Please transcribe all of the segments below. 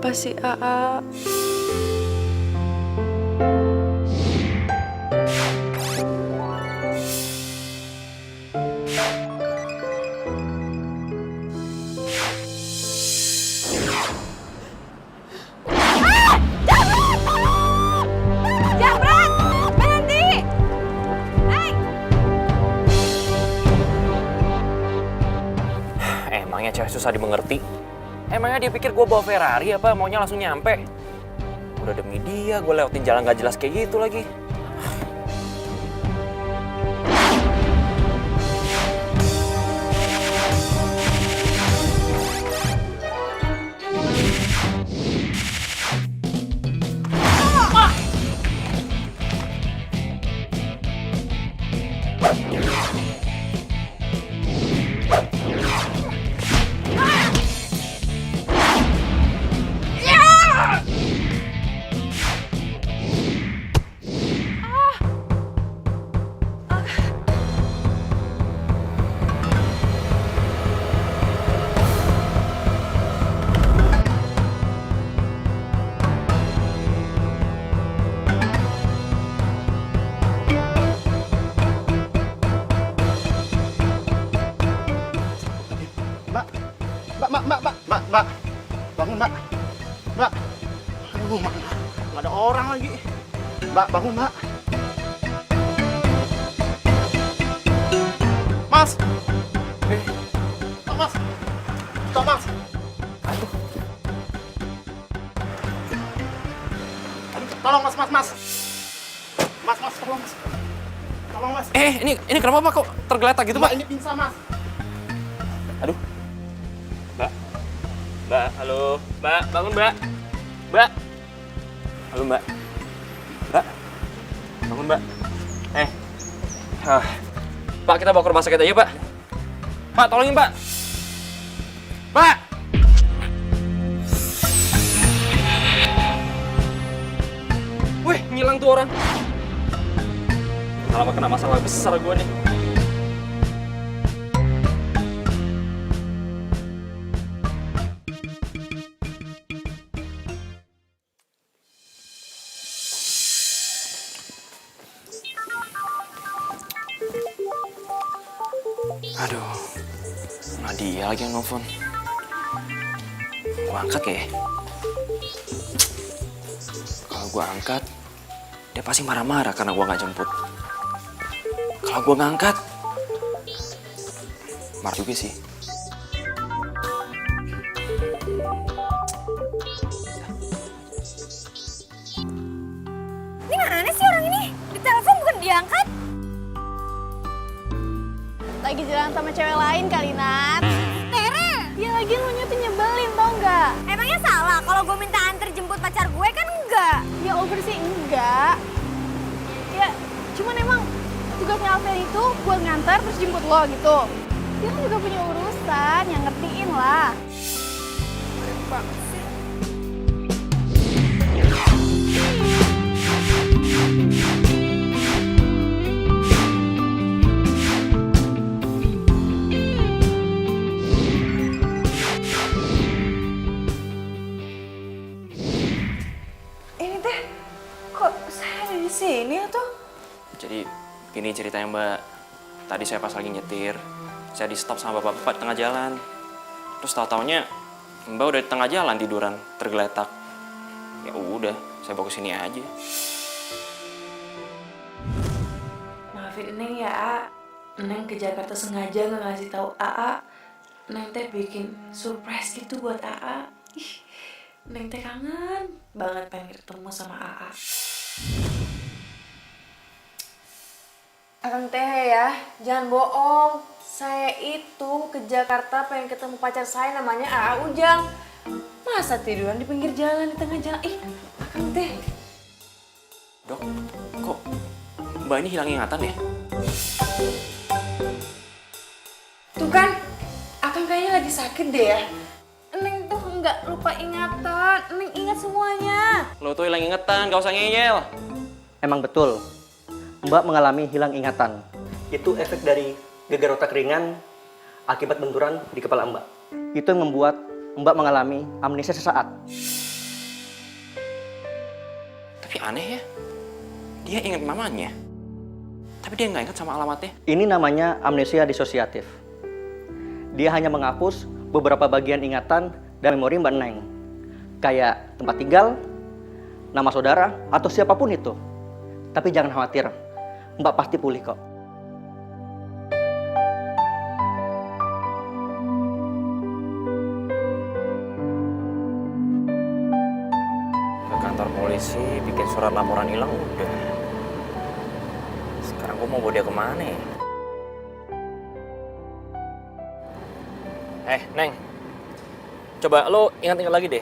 apa sih, Aa? Emangnya cewek susah dimengerti? Emangnya dia pikir gue bawa Ferrari apa maunya langsung nyampe? Udah demi dia gue lewatin jalan gak jelas kayak gitu lagi. Mbak, bangun mbak, mbak, aduh mbak, nggak ada orang lagi, mbak bangun mbak, mas, Thomas, Thomas, aduh, tolong mas, tolong mas, Ini kenapa Pak kok tergeletak gitu Pak? Ini pingsan mas, Aduh. Mbak, halo. Mbak, bangun Mbak. Mbak. Halo Mbak. Mbak. Bangun Mbak. Pak, kita bawa ke rumah sakit aja Pak. Pak, tolongin Pak. Pak. Wih, ngilang tuh orang. Kenapa kena masalah besar gue nih? Aduh, Nadia lagi yang nelfon. Gua angkat ya? Kalau gua angkat, dia pasti marah-marah karena gua nggak jemput. Kalau gua nggak angkat, marah juga sih. Ini mana sih orang ini? Di telepon bukan diangkat. Lagi jalan sama cewek lain kali, Nat. Tere, Dia lagi ngunyah tuh nyebelin, tau nggak? emangnya salah kalau gue minta antar jemput pacar gue kan enggak? Ya over sih enggak. Ya, cuman emang tugasnya Alvin itu buat nganter terus jemput lo gitu. Dia kan juga punya urusan, yang ngertiin lah. Banget sih. Ini teh, kok saya ada di sini atau? Jadi gini ceritanya Mbak. Tadi saya pas lagi nyetir, saya di stop sama bapak-bapak di tengah jalan. Terus tahu-taunya Mbak udah di tengah jalan tiduran, tergeletak. Ya udah, saya bawa ke sini aja. Maafin Neng ya, A. Neng ke Jakarta sengaja nggak ngasih tahu AA. Neng teh bikin surprise gitu buat AA. Ih, Neng teh kangen banget pengen ketemu sama AA. Akang teh ya, jangan bohong. Saya itu ke Jakarta pengen ketemu pacar saya namanya AA Ujang. Masa tiduran di pinggir jalan, di tengah jalan? Ih, Akang teh. Dok, kok Mbak ini hilang ingatan ya? Tuh kan, Akang kayaknya lagi sakit deh ya. Neng tuh nggak lupa ingatan, Neng ingat semuanya. Lo tuh hilang ingatan, gak usah ngeyel. Emang betul, Mbak mengalami hilang ingatan. Itu efek dari gegar otak ringan akibat benturan di kepala Mbak. Itu yang membuat Mbak mengalami amnesia sesaat. Tapi aneh ya, dia ingat mamanya. Tapi dia nggak ingat sama alamatnya. Ini namanya amnesia disosiatif. Dia hanya menghapus beberapa bagian ingatan dan memori Mbak Neng. Kayak tempat tinggal, nama saudara, atau siapapun itu. Tapi jangan khawatir, Mbak pasti pulih kok. Ke kantor polisi, bikin surat laporan hilang udah. Sekarang gue mau bawa dia kemana ya? Neng. Coba lo ingat-ingat lagi deh.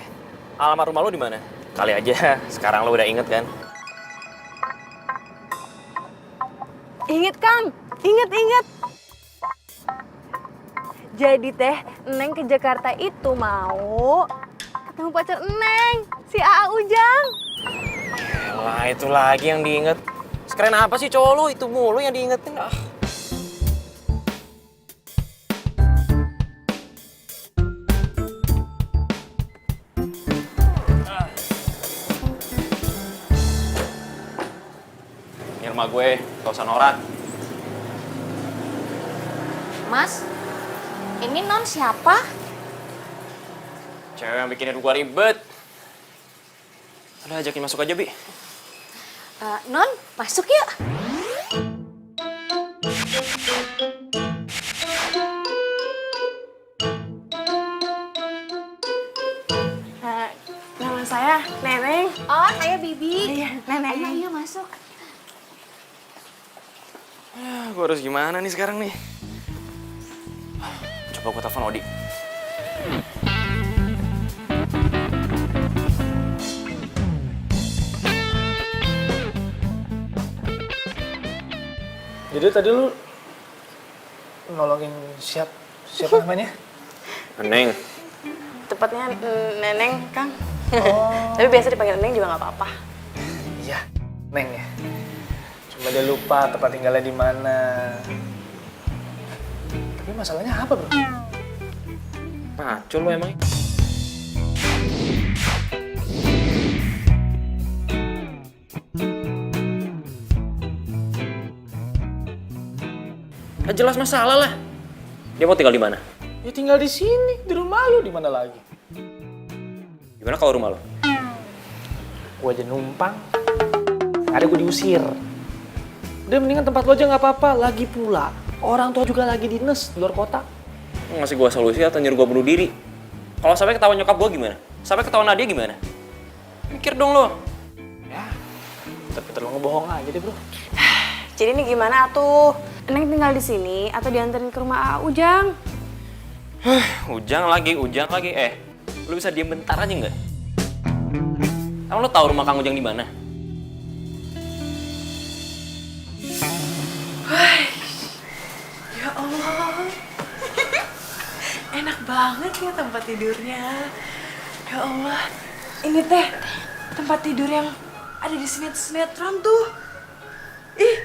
Alamat rumah lo di mana? Kali aja sekarang lo udah inget kan? Ingat Kang, inget. Jadi teh, Neng ke Jakarta itu mau ketemu pacar Neng, si AA Ujang. Lah itu lagi yang diinget. Sekeren apa sih cowok lo? Itu mulu yang diingetin. Ini rumah gue, gak usah norak. Mas, ini non siapa? Cewek yang bikin hidup gue ribet. Udah ajakin masuk aja, Bi. Non, masuk yuk. Nama saya Neneng. Oh, saya Bibi. Neneng. Ayo masuk. Gue harus gimana nih sekarang nih? Coba gue telepon Odi. Jadi tadi lu nolongin siapa namanya? Neng. Tepatnya Neneng, Kang. Tapi biasa dipanggil Neneng juga nggak apa-apa. Iya, Neng ya. Cuma dia lupa tempat tinggalnya di mana. Tapi masalahnya apa, Bro? Pacul lo emang. Jelas masalah lah. Dia mau tinggal di mana? Ya tinggal di sini, di rumah lu, di mana lagi? Gimana kalau rumah lo? Gua aja numpang. Ada gua diusir. Udah mendingan tempat lo aja nggak apa-apa. Lagi pula, orang tua juga lagi dinas di luar kota. Mau ngasih gue solusi atau nyuruh gue bunuh diri? Kalau sampai ketahuan nyokap gue gimana? Sampai ketahuan Nadia gimana? Mikir dong lo. Ya, tapi terlalu ngebohong aja deh, Bro. Jadi ini gimana tuh? Neng tinggal di sini atau dianterin ke rumah AA Ujang? Ujang lagi. Lu bisa diem bentar aja nggak? Emang lo tahu rumah Kang Ujang di mana? Ya Allah. Enak banget ya tempat tidurnya. Ya Allah. Ini teh tempat tidur yang ada di sinetron tuh. Ih,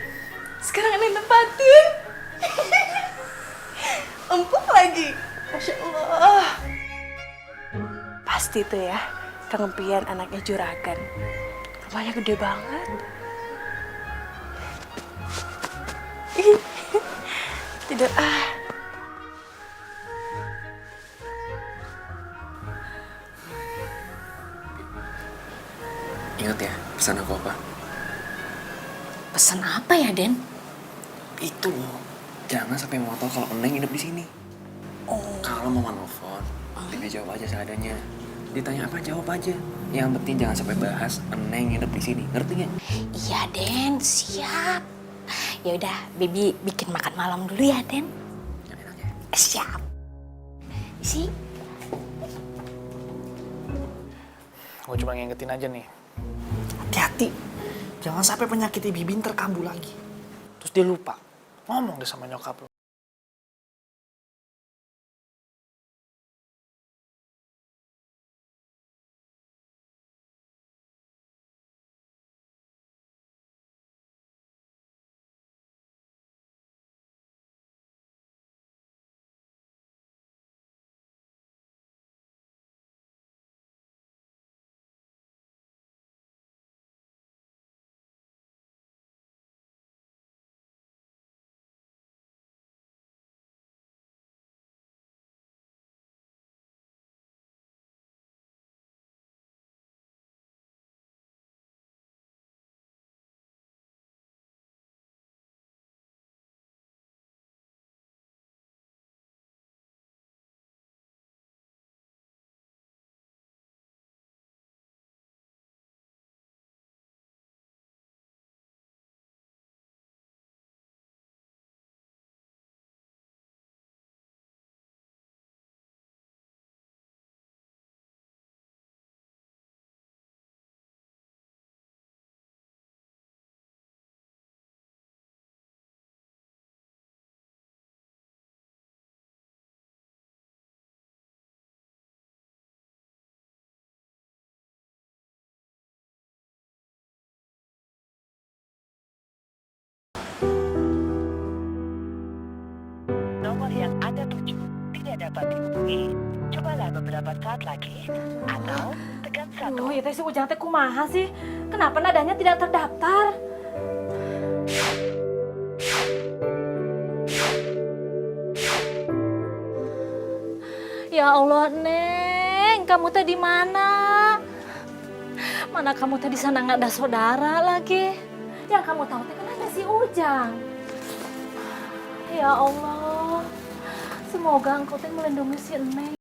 sekarang ini tempatin. Empuk lagi. Masya Allah. Pasti tuh ya, Kang Pian anaknya juragan. Rumahnya gede banget. Ih, tidur Ingat ya, pesan aku apa? Pesan apa ya, Den? Itu loh, jangan sampai mau tahu kalau Neng nginep di sini. Kalau mau nelfon, tinggal jawab aja seadanya. Ditanya apa, jawab aja. Yang penting jangan sampai bahas Neng nginep di sini. Ngerti nggak? Iya, Den, siap. Ya udah, Bibi bikin makan malam dulu ya, Den. Yang enak ya. Siap. Si, Gue cuma ngingetin aja nih. Hati-hati. Jangan sampai penyakit Bibi terkambuh lagi. Terus dia lupa. Ngomong deh sama nyokap lo. dapat dihubungi. Cobalah beberapa saat lagi atau tekan 1. Aduh, ya teh si Ujang teh kumaha sih? Kenapa nadanya tidak terdaftar? Ya Allah, Neng, kamu teh di mana? Mana kamu teh di sana nggak ada saudara lagi? Yang kamu tahu teh kan ada si Ujang. Ya Allah, semoga engkau teh melindungi si Neng.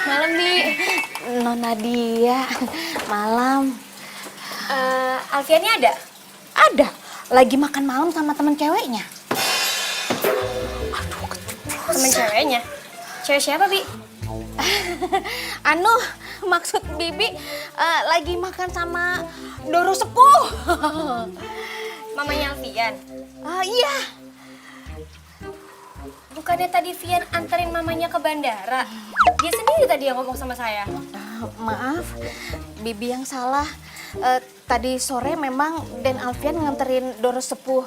Malam, Bi. Nona Dia, malam. Alfiannya ada? Ada, lagi makan malam sama temen ceweknya. Temen ceweknya? Cewek siapa, Bi? Anu, maksud Bibi lagi makan sama Doro Sepuh. Mamanya Alfian? Iya. Bukannya tadi Vian anterin mamanya ke bandara? Dia sendiri tadi yang ngomong sama saya. Maaf, Bibi yang salah. Tadi sore memang Den Alfian nganterin Doro Sepuh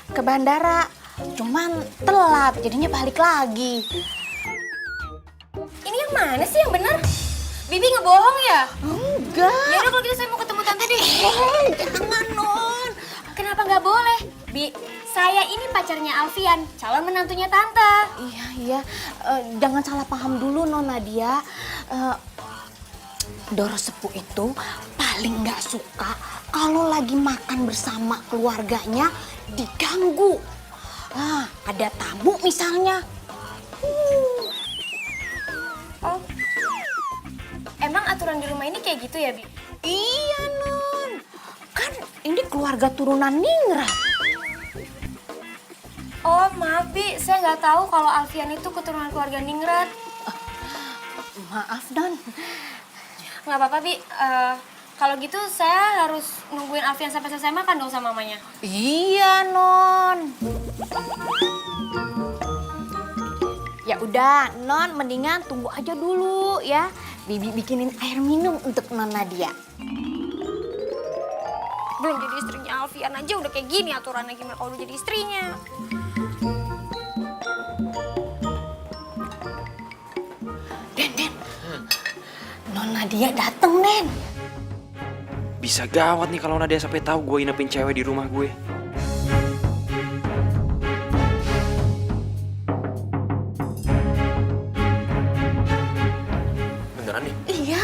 ke bandara. Cuman telat, jadinya balik lagi. Ini yang mana sih yang benar? Bibi ngebohong ya? Enggak. Ya udah kalau gitu saya mau ketemu tante deh. Jangan, Non. Kenapa nggak boleh? Bi, saya ini pacarnya Alfian, calon menantunya tante. Iya. Jangan salah paham dulu, Non Nadia. Doro Sepuh itu paling nggak suka kalau lagi makan bersama keluarganya diganggu. Ada tamu misalnya. Oh, emang aturan di rumah ini kayak gitu ya, Bi? Iya, Non. Kan ini keluarga turunan Ningrat. Oh, maaf, Bi. Saya nggak tahu kalau Alfian itu keturunan keluarga Ningrat. Maaf, Non. Nggak apa-apa, Bi. Kalau gitu saya harus nungguin Alfian sampai selesai makan dong sama mamanya. Iya, Non. Ya udah, Non, mendingan tunggu aja dulu ya. Bibi bikinin air minum untuk Non Nadia. Belum jadi istrinya Alfian aja udah kayak gini aturannya, gimana kalau udah jadi istrinya? Den. Non Nadia dateng, Den. Bisa gawat nih kalau Nadia sampai tahu gue inepin cewek di rumah gue. Beneran nih? Iya.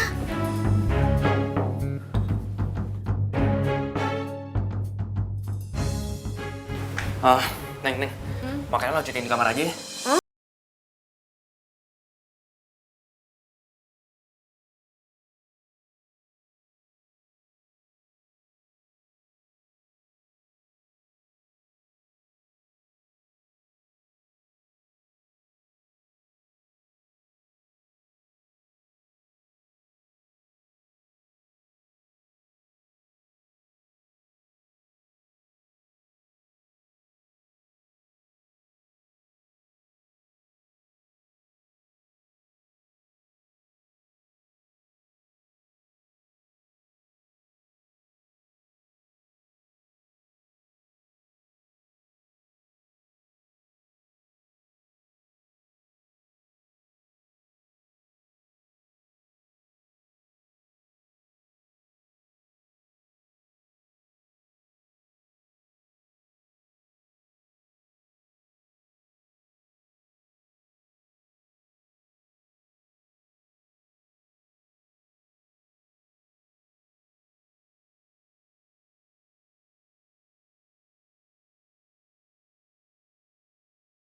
Neng. Makanya lanjutin di kamar aja ya.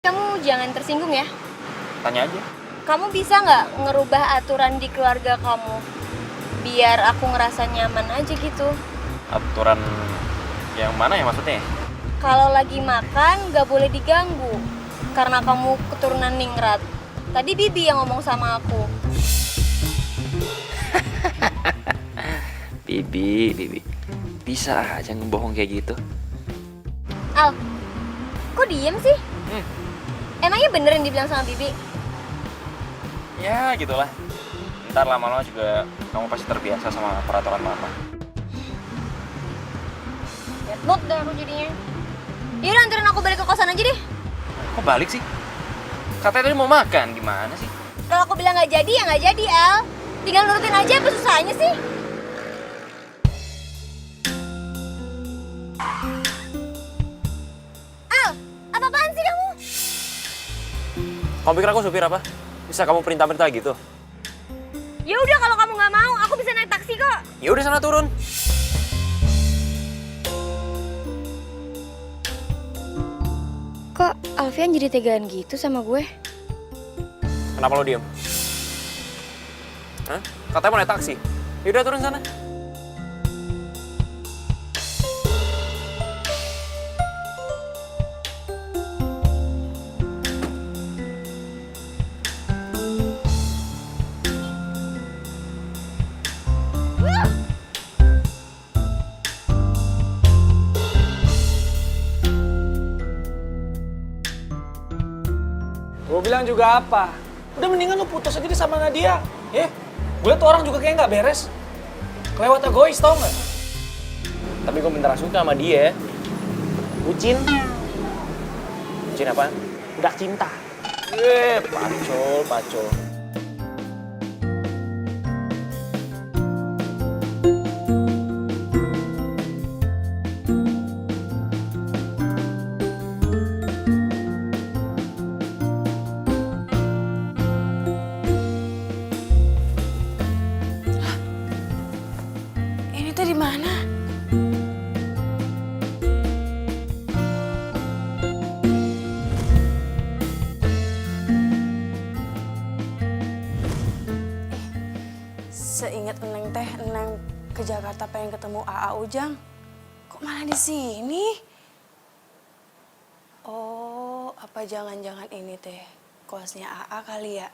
Kamu jangan tersinggung ya. Tanya aja. Kamu bisa nggak ngerubah aturan di keluarga kamu? Biar aku ngerasa nyaman aja gitu. Aturan yang mana ya maksudnya? Kalau lagi makan nggak boleh diganggu. Karena kamu keturunan ningrat. Tadi Bibi yang ngomong sama aku. Bibi. Bisa aja ngebohong kayak gitu. Al, kok diem sih? Emangnya bener yang dibilang sama Bibi? Ya gitulah. Ntar lama-lama juga kamu pasti terbiasa sama peraturan mama. Ya bot deh aku jadinya. Yaudah anterin aku balik ke kosan aja deh. Kok balik sih? Katanya tadi mau makan, gimana sih? Kalau aku bilang nggak jadi ya nggak jadi Al. Tinggal nurutin aja, apa susahnya sih? Al, apa-apaan sih kamu? Kamu pikir aku supir apa? Bisa kamu perintah-perintah gitu? Ya udah kalau kamu nggak mau, aku bisa naik taksi kok. Ya udah sana turun. Kok Alfian jadi tegaan gitu sama gue? Kenapa lo diem? Hah? Katanya mau naik taksi. Ya udah turun sana. Gue bilang juga apa? Udah mendingan lu putus aja deh sama Nadia. Ya, gue liat tuh orang juga kayak nggak beres. Kelewat egois tau nggak? Tapi gue beneran suka sama dia. Bucin, Bucin apa? udah cinta. Pacul. Ini tuh di mana? Seingat Eneng teh, Eneng ke Jakarta pengen ketemu AA Ujang. Kok malah di sini? Oh, apa jangan-jangan ini teh kosnya AA kali ya?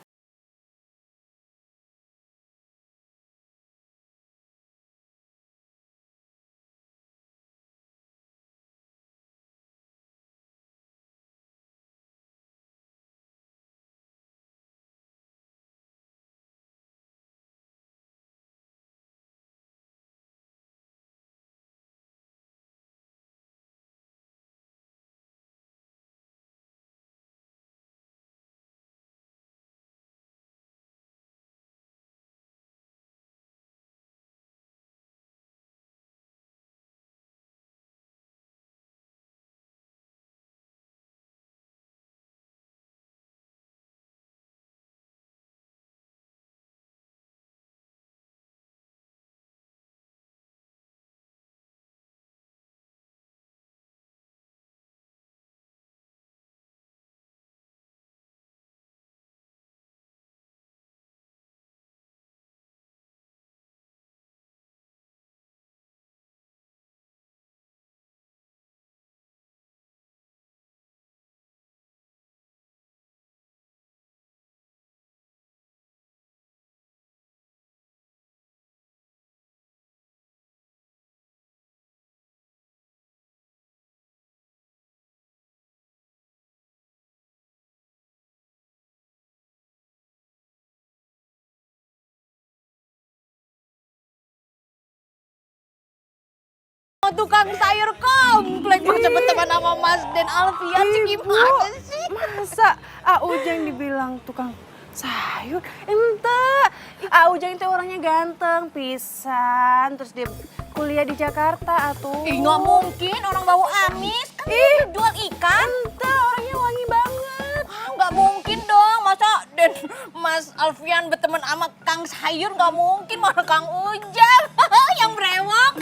Tukang sayur komplek teman sama Mas dan Alfian sih gimana sih? Masa Ujang dibilang tukang sayur? Ente, Ujang itu orangnya ganteng, pisan. Terus dia kuliah di Jakarta atuh. Ih nggak mungkin orang bau amis kan dia jual ikan. Ente orangnya wangi banget. Nggak mungkin dong, masa dan Mas Alfian berteman sama Kang Sayur nggak mungkin malah Kang Ujang yang brewok.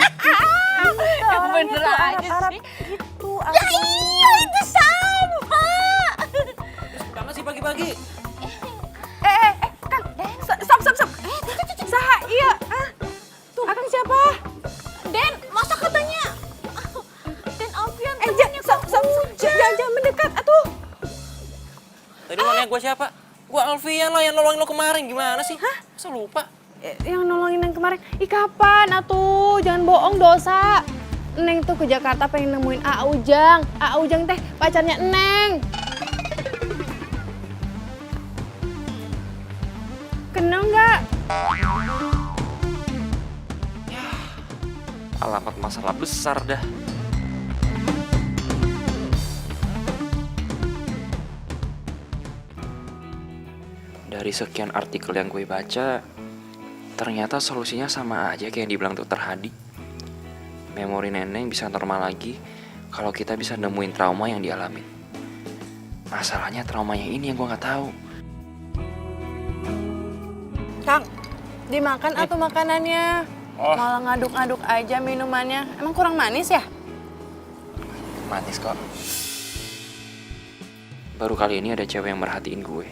Yang bener aja Arab sih. gitu. Ya iya itu sama. lagi. Kang, stop. Saha, iya. Tuh, Akang siapa? Den, masa katanya? Den Alfian, jangan mendekat, atuh. Tadi lo nanya gue siapa? Gue Alfian lah yang nolongin lo kemarin. Gimana sih? Hah? Masa lupa? Yang nolongin yang kemarin. Ih, kapan, atuh? Jangan bohong, dosa. Neng tuh ke Jakarta pengen nemuin A Ujang. A Ujang teh pacarnya Neng. Kenal nggak? Alamat masalah besar dah. Dari sekian artikel yang gue baca, ternyata solusinya sama aja kayak yang dibilang Dr. Hadi. Memori Neneng bisa normal lagi kalau kita bisa nemuin trauma yang dialamin. Masalahnya traumanya ini yang gue nggak tahu. Kang, dimakan atau makanannya? Malah ngaduk-ngaduk aja minumannya. Emang kurang manis ya? Manis kok. Baru kali ini ada cewek yang merhatiin gue.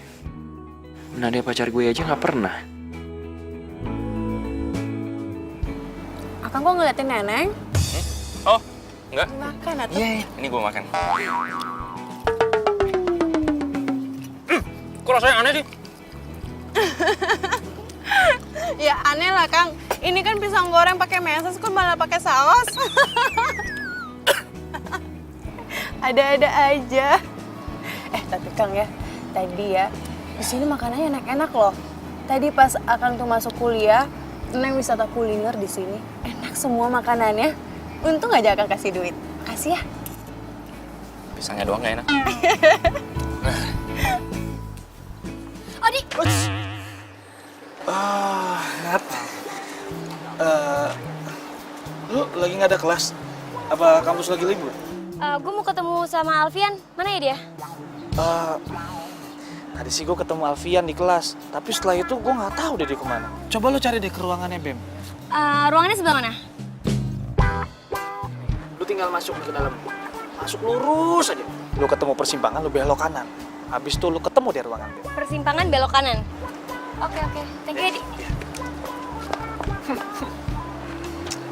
Nada pacar gue aja nggak pernah. Akang kok ngeliatin Neneng? Oh, enggak? Makan atau? Iya, ini gue makan. Kok rasanya aneh sih? Ya aneh lah Kang. Ini kan pisang goreng pakai meses, kok malah pakai saus? Ada-ada aja. Tapi Kang ya, tadi ya di sini makanannya enak-enak loh. Tadi pas Akang tuh masuk kuliah, Neng wisata kuliner di sini. Enak semua makanannya. Untung aja Akang kasih duit. Kasih ya. Pisangnya doang gak enak. Odi. Nat. Lu lagi nggak ada kelas? Apa kampus lagi libur? Gue mau ketemu sama Alfian. Mana ya dia? Tadi sih gue ketemu Alfian di kelas. Tapi setelah itu gue nggak tahu deh dia kemana. Coba lu cari deh ke ruangannya, Bem. Ruangannya sebelah mana? Lu tinggal masuk ke dalam. Masuk lurus aja. Lu ketemu persimpangan, lu belok kanan. Habis itu lu ketemu di ruangan Bem. Persimpangan belok kanan. Oke. Thank you, Edi.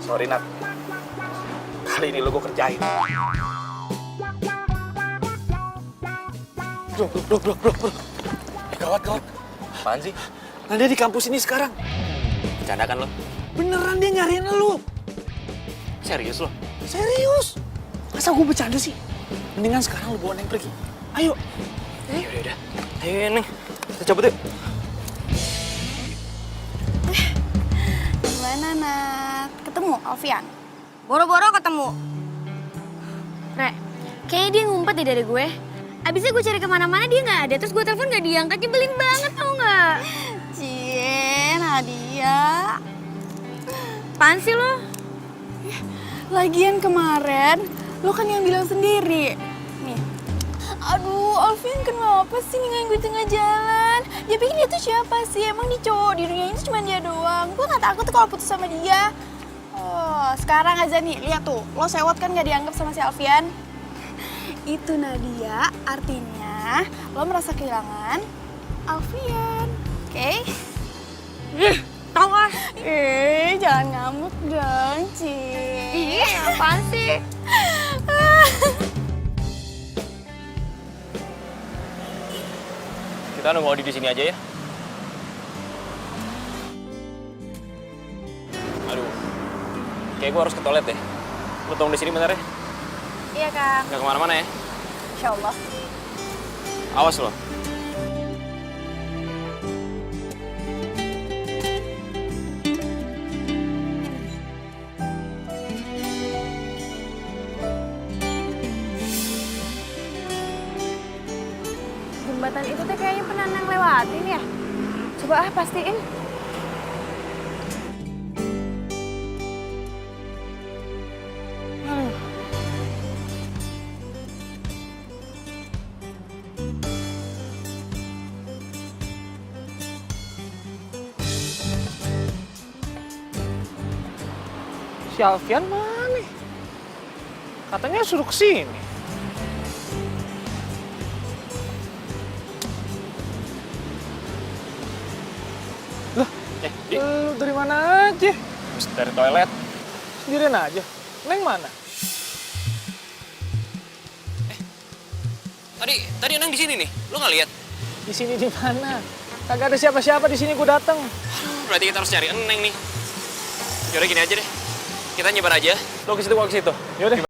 Sorry, Nat. Kali ini lu gue kerjain. Bro. Gawat. Apaan sih? Nah, dia di kampus ini sekarang. Bercanda kan lo? Beneran dia nyariin lu. Serius lo? Serius? Masa gue bercanda sih? Mendingan sekarang lu bawa Neng pergi. Ayo. Yaudah. Ayo, Neng. Kita cabut yuk. Gimana, Nat? Ketemu Alfian? Boro-boro ketemu. Re, kayaknya dia ngumpet deh dari gue. Abisnya gue cari kemana-mana dia nggak ada. Terus gue telepon nggak diangkat. Nyebelin banget tau nggak? Cie, Nadia. Apaan sih lo? Lagian kemarin, lo kan yang bilang sendiri. Nih, aduh Alfian kenapa sih ninggalin gue tengah jalan? Dia pikir dia tuh siapa sih? Emang dia cowok di dunia ini cuma dia doang. Gue gak takut tuh kalau putus sama dia. Oh, sekarang aja nih, lihat tuh. Lo sewot kan gak dianggap sama si Alfian? Itu Nadia, artinya lo merasa kehilangan Alfian. Oke? Tau ah. Jangan ngamuk dong, Ci. Ih, apaan sih? Kita nunggu Odi di sini aja ya. Aduh, kayak gue harus ke toilet deh. Lu tunggu di sini bentar ya. Iya, Kak. Nggak kemana-mana ya. Insya Allah. Awas lo. Jembatan itu teh kayaknya pernah Neng lewatin ya. Coba pastiin. Si Alfian mana? Katanya suruh kesini. sih? Lu dari mana aja? Habis dari toilet. Sendirian aja. Neng mana? Tadi Neng di sini nih. Lu nggak lihat? Di sini di mana? Kagak ada siapa-siapa di sini gue datang. Berarti kita harus cari Neng nih. Yaudah gini aja deh. Kita nyebar aja. Lo ke situ, gua ke situ. Yaudah.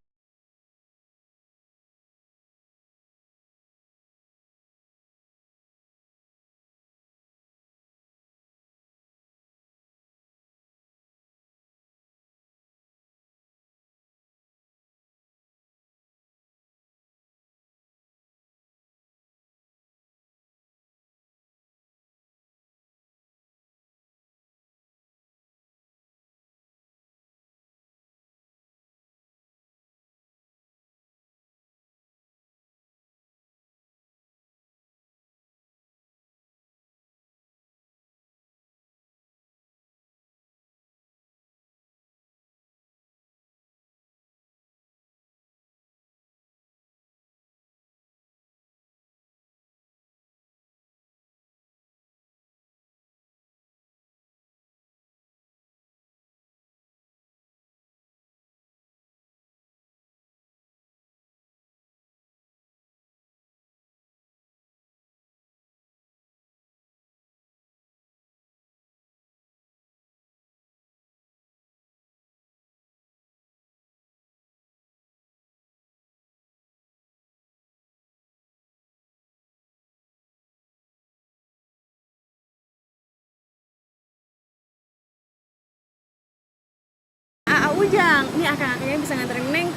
Ujang, ini akang-akangnya bisa nganterin Neng.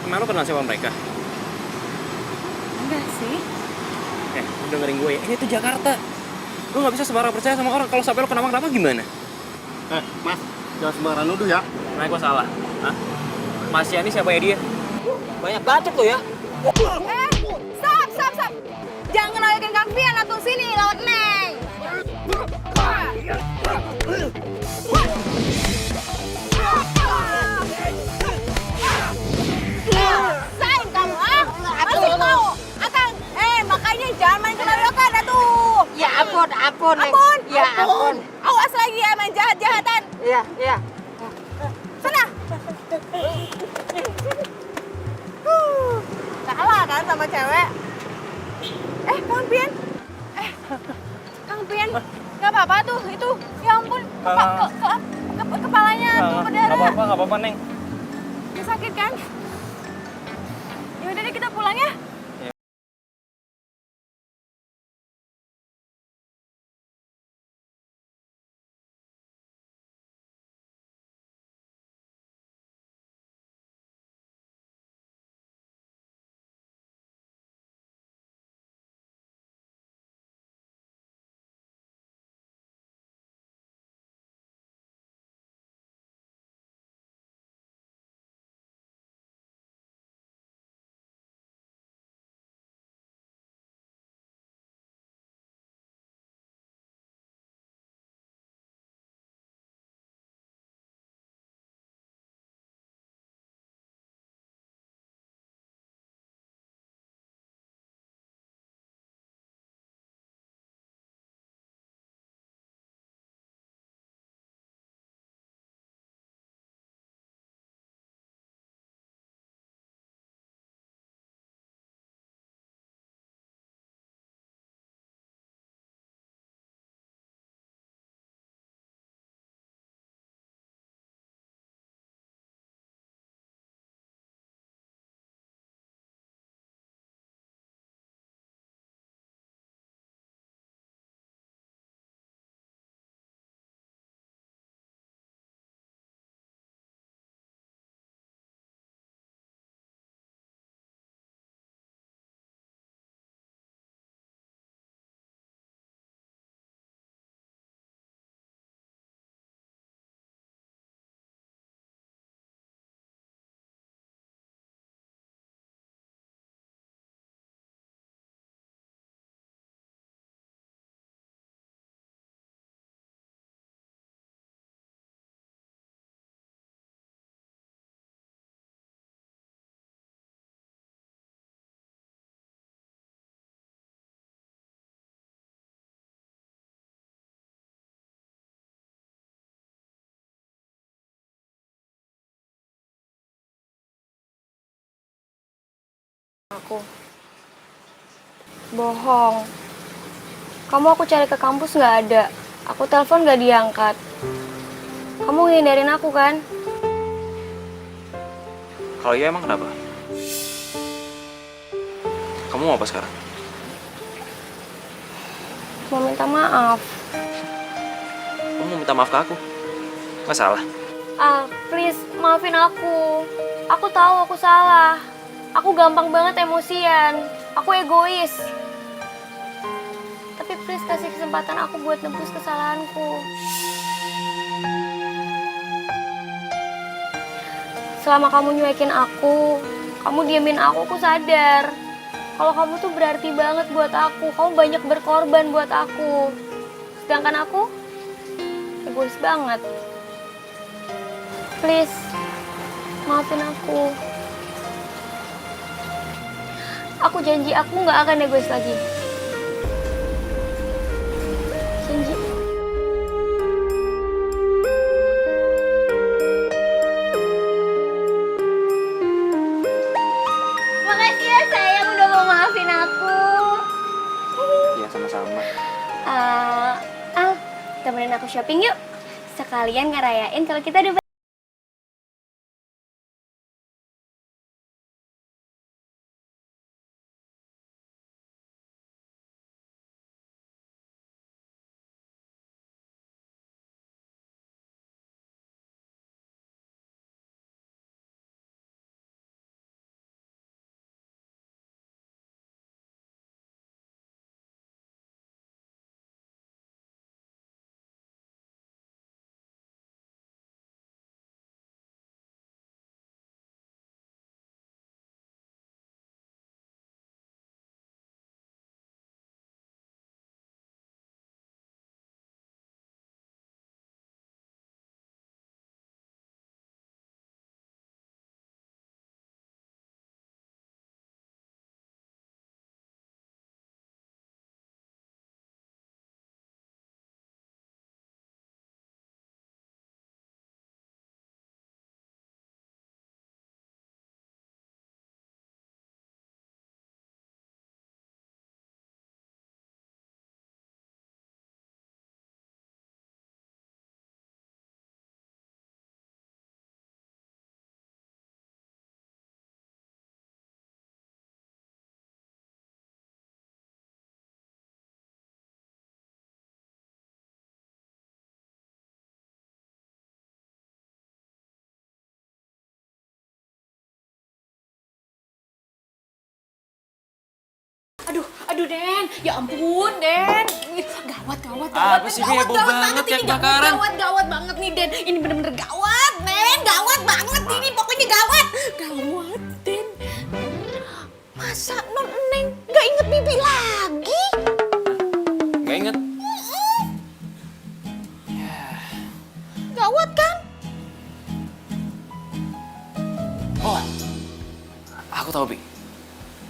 Emang lu kenal siapa mereka? Enggak sih. Lu dengerin gue ya. Ini tuh Jakarta. Lu nggak bisa sembarang percaya sama orang. Kalau sampai lu kenapa-kenapa gimana? Mas, jangan sembarangan nuduh ya. Nah, gue salah. Hah? Mas Yani siapa ya dia? Banyak bacot lo ya. Stop. Jangan ngelayakin Kang Pian atau sini lawan Neng. Sain kamu ah? Masih mau? Akang, makanya jangan main keroyokan atuh. Ya ampun. Ya ampun. Awas lagi ya main jahat-jahatan. Iya. Sana. Kalah kan sama cewek. Kang Pian. Kang Pian. Gak apa-apa tuh, itu. Ya ampun, kepalanya tuh berdarah. Nggak apa-apa, Neng. Sakit kan? Ya udah deh kita pulang ya. Aku. Bohong. Kamu aku cari ke kampus nggak ada. Aku telepon nggak diangkat. Kamu ngindarin aku kan? Kalau iya emang kenapa? Kamu mau apa sekarang? Mau minta maaf. Kamu mau minta maaf ke aku? Nggak salah. Please, maafin aku. Aku tahu aku salah. Aku gampang banget emosian. Aku egois. Tapi please kasih kesempatan aku buat nebus kesalahanku. Selama kamu nyuekin aku, kamu diemin aku sadar. Kalau kamu tuh berarti banget buat aku. Kamu banyak berkorban buat aku. Sedangkan aku, egois banget. Please, maafin aku. Aku janji aku nggak akan egois lagi. Janji. Makasih ya sayang udah mau maafin aku. Iya, sama-sama. Al, temenin aku shopping yuk. Sekalian ngerayain kalau kita udah Aduh Den, ya ampun Den. Gawat. Apa sih, Bi? Heboh banget kayak kebakaran. Gawat banget nih Den. Ini bener-bener gawat Den, gawat banget ini. Pokoknya gawat. Gawat Den. Masa non Neng gak inget Bibi lagi? Nggak inget? Gawat kan? Oh, aku tahu, Bi.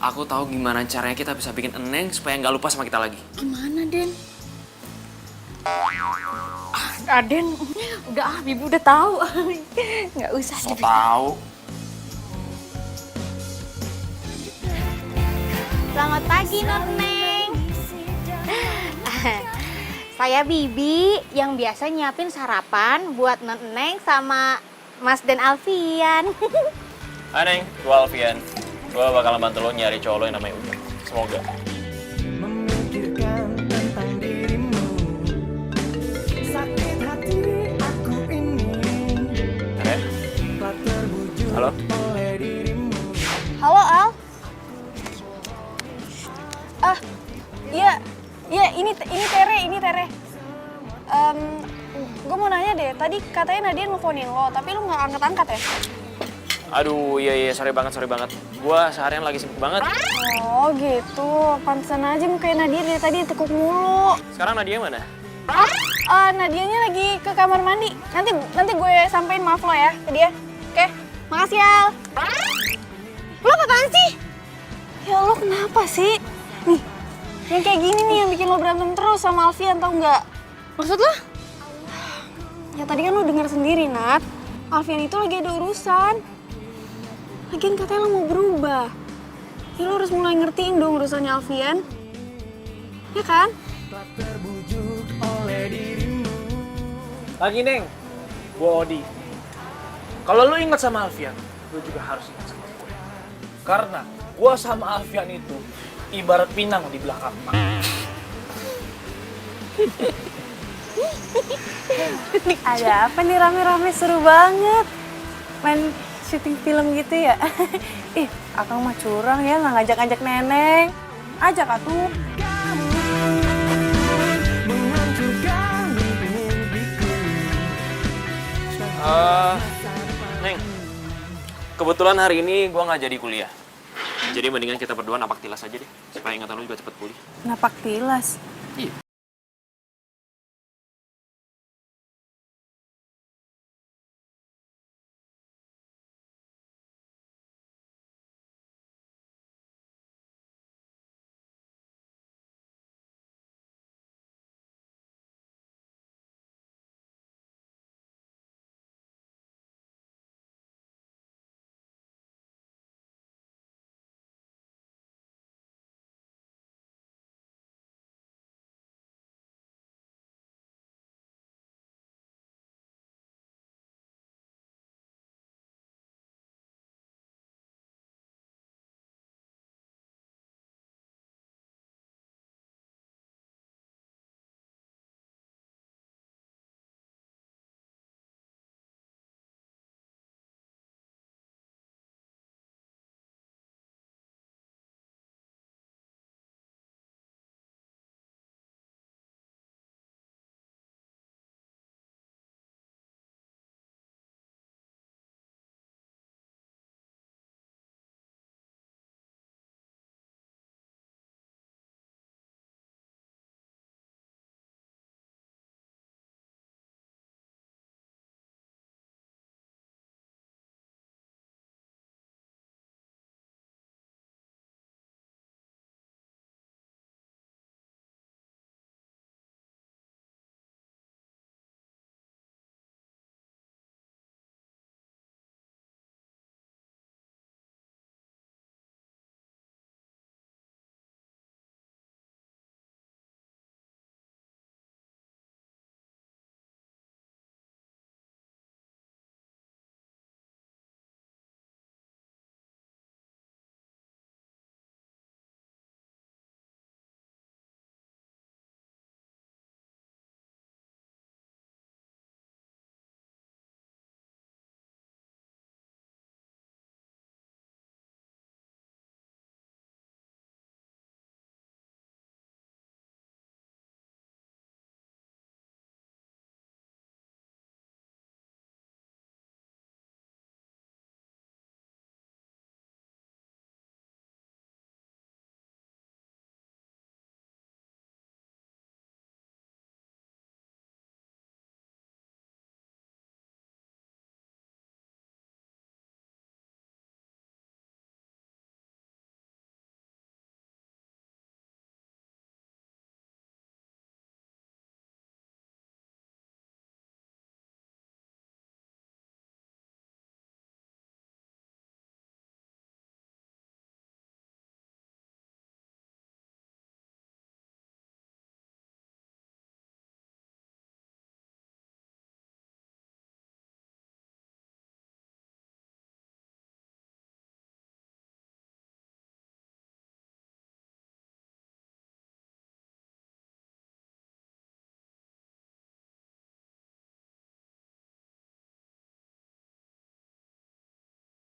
Aku tahu gimana caranya kita bisa bikin Eneng supaya nggak lupa sama kita lagi. Gimana Den? Den, udah Bibi udah tahu. Nggak usah So deh. tahu. Selamat pagi, Neng. Saya Bibi yang biasa nyiapin sarapan buat Neng sama Mas dan Alfian. Hai, Neng. Gua Alfian. Gua bakalan bantu lo nyari cowok lo yang namanya Ujang. Semoga. Memikirkan tentang dirimu, sakit hati aku ini. Telah terbujuk Halo? oleh dirimu. Halo Al. Iya ini Tere. Gue mau nanya deh, tadi katanya Nadia nelfonin lo, tapi lo nggak angkat-angkat ya? Aduh, iya, sorry banget. Gua seharian lagi sibuk banget. Oh gitu, pantesan aja mukanya Nadia dari tadi tekuk mulu. Sekarang Nadia mana? Nadianya lagi ke kamar mandi. Nanti gue sampein maaf lo ya ke dia. Oke, makasih Al. Lo apaan sih? Ya lo kenapa sih? Nih, yang kayak gini nih yang bikin lo berantem terus sama Alfian, tau nggak? Maksud lo? Ya tadi kan lo denger sendiri, Nat. Alfian itu lagi ada urusan. Lagian katanya lo mau berubah. Ya lu harus mulai ngertiin dong urusannya Alfian. Ya kan? tak terbujuk oleh dirimu. Lagi Neng, gue Odi. Kalau lu ingat sama Alfian, lu juga harus ingat sama gue. Karena gue sama Alfian itu ibarat pinang di belakang emak. Ada apa nih rame-rame seru banget. Main syuting film gitu ya. Ih, Akang mah curang ya nggak ngajak-ngajak Neneng. Ajak atuh. Menghancurkan mimpiku. Neng, kebetulan hari ini gue nggak jadi kuliah. Jadi mendingan kita berdua napak tilas aja deh, supaya ingatan lu juga cepet pulih. Napak tilas. Iya.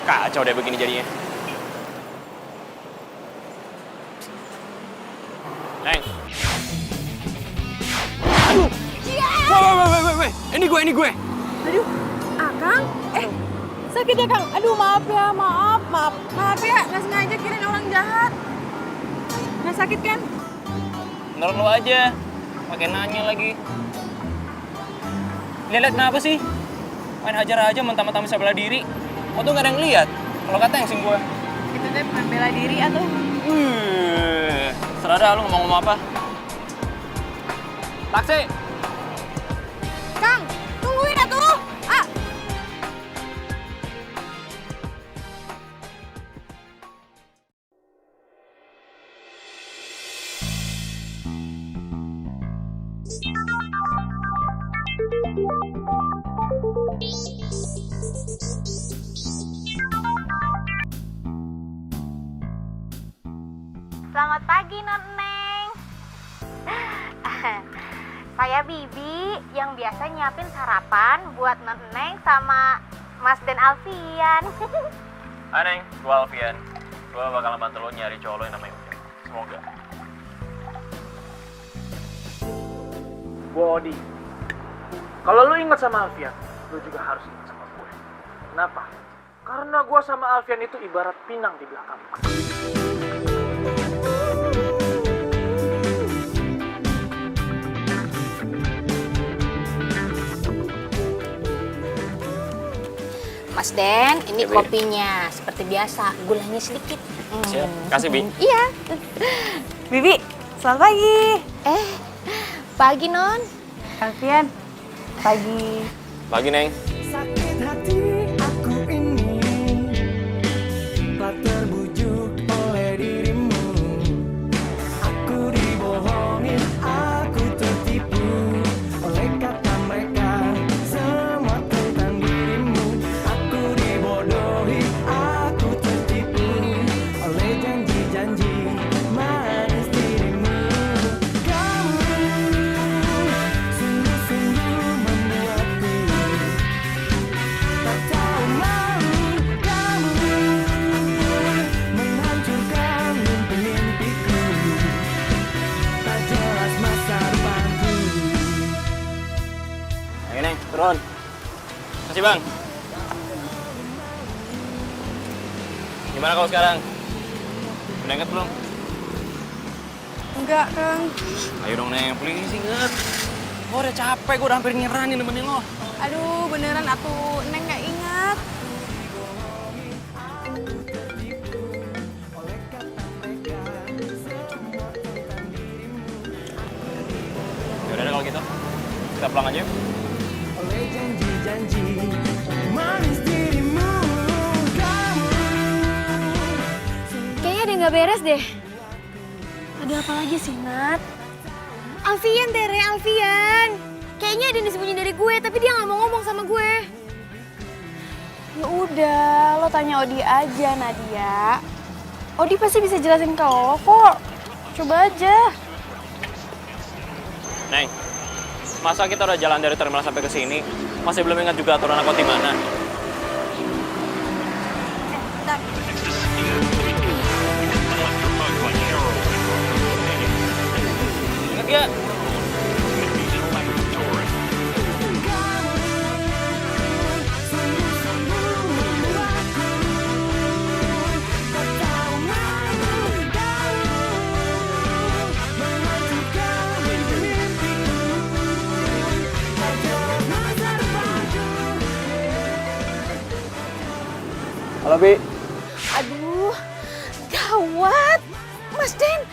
Kacau deh begini jadinya. Neng. Aduh. Woi. Ini gue. Aduh, Akang. Sakit ya Kang? Aduh maaf ya, maaf ya. Nggak sengaja kirain orang jahat. Nggak sakit kan? Menurut lu aja. Pakai nanya lagi. Lihat kenapa sih? Main hajar aja mentang-mentang bisa bela diri. Kok tuh gak ada yang lihat? Kalau kata yang sing gue. Itu teh bukan bela diri atau? Serah dah lu ngomong apa. Taksi! Kang, tungguin atuh. Ah. pagi, Non Neng. Saya Bibi yang biasa nyiapin sarapan buat Non Neng sama Mas dan Alfian. Hai Neng, gua Alfian. Gua bakalan bantu lo nyari cowok lo yang namanya Ujang. Semoga. Gue Odi. Kalau lu ingat sama Alfian, lu juga harus ingat sama gue. Kenapa? Karena gue sama Alfian itu ibarat pinang di belakang. Mas Den, ini Ya, Bi. kopinya. Seperti biasa, gulanya sedikit. Siap. Kasih, Bi. Iya. Bibi, selamat pagi. Pagi, Non. Alfian, pagi. Pagi, Neng. Sakit hati aku ini tak terbujuk oleh dirimu. Aku dibohongin, aku tertipu oleh kata mereka semua tentang dirimu. Aku dibodohi, aku tertipu oleh janji-janji manis dirimu. Kamu sungguh-sungguh membuatku tak tahu malu. Kamu menghancurkan mimpi-mimpiku, tak jelas masa depanku. Ayo, Neng. Turun. Kasih, Bang. Gimana kau sekarang? Udah inget belum? Enggak, Kang. Ayo dong, Neng. Please inget. Gue udah capek, gue udah hampir nyerah nih nemenin lo. Aduh, beneran aku Neng nggak ingat. Yaudah deh kalau gitu. Kita pulang aja yuk. Oleh janji-janji manis dirimu. Kamu Kayaknya ada yang nggak beres deh. Ada apa lagi sih, Nat? Alfian, Tere, Alfian. Kayaknya ada yang disembunyi dari gue, tapi dia nggak mau ngomong sama gue. Ya udah, lo tanya Odi aja, Nadia. Odi pasti bisa jelasin ke lo kok. Coba aja. Neng, masa kita udah jalan dari terminal sampai ke sini, masih belum ingat juga aturan angkot di mana? Ingat gak? Halo, Bi. Aduh, gawat. Mas Den,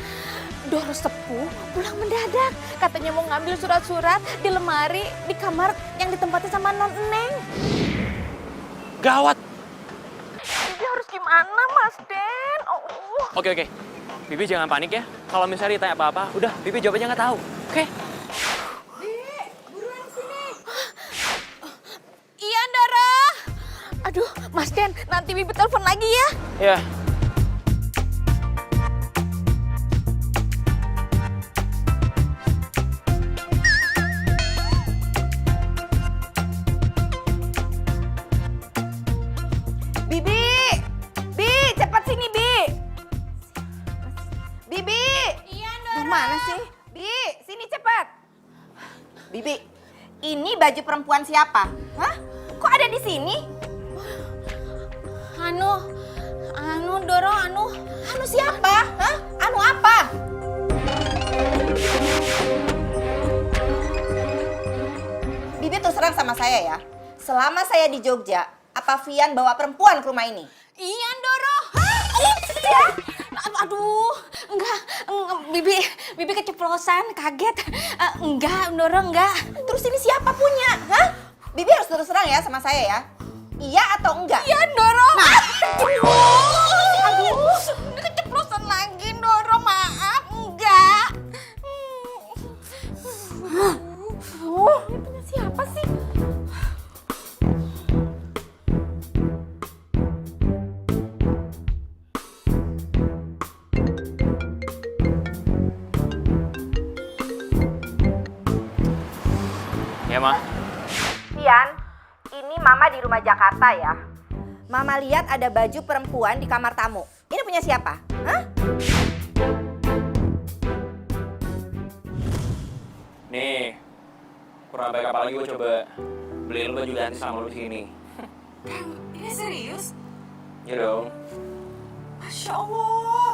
Doro sepuh pulang mendadak. Katanya mau ngambil surat-surat di lemari di kamar yang ditempati sama Non Neng. Gawat! Bibi harus gimana, Mas Den? Oh. Oke. Bibi jangan panik ya. Kalau misalnya ditanya apa-apa, udah Bibi jawab aja nggak tahu. Oke? Iya, Doro. Aduh, Mas Den, nanti Bibi telepon lagi ya. Ya. Bibi, Bi, cepat sini, Bi. Bibi. Iya, Doro. Mana sih? Bi, sini cepat. Bibi, ini baju perempuan siapa? Hah? Kok ada di sini? Anu, Doro, anu Siapa? Hah? Anu apa? Bibi terus terang sama saya ya. Selama saya di Jogja, apa Vian bawa perempuan ke rumah ini? Iya, Doro. Ya? Aduh, enggak, Bibi keceplosan, kaget. Enggak, Doro, enggak. Terus ini siapa punya? Hah? Bibi harus terus terang ya sama saya ya. Iya atau enggak? Iya, Doro. Aduh. Ini keceplosan lagi, Doro. Maaf, enggak. Ini punya siapa sih? Mama di rumah Jakarta ya. Mama lihat ada baju perempuan di kamar tamu. Ini punya siapa? Hah? Nih, kurang baik apa lagi gue coba beliin lu baju ganti sama lu di sini. Ini serius? Iya dong. Masya Allah.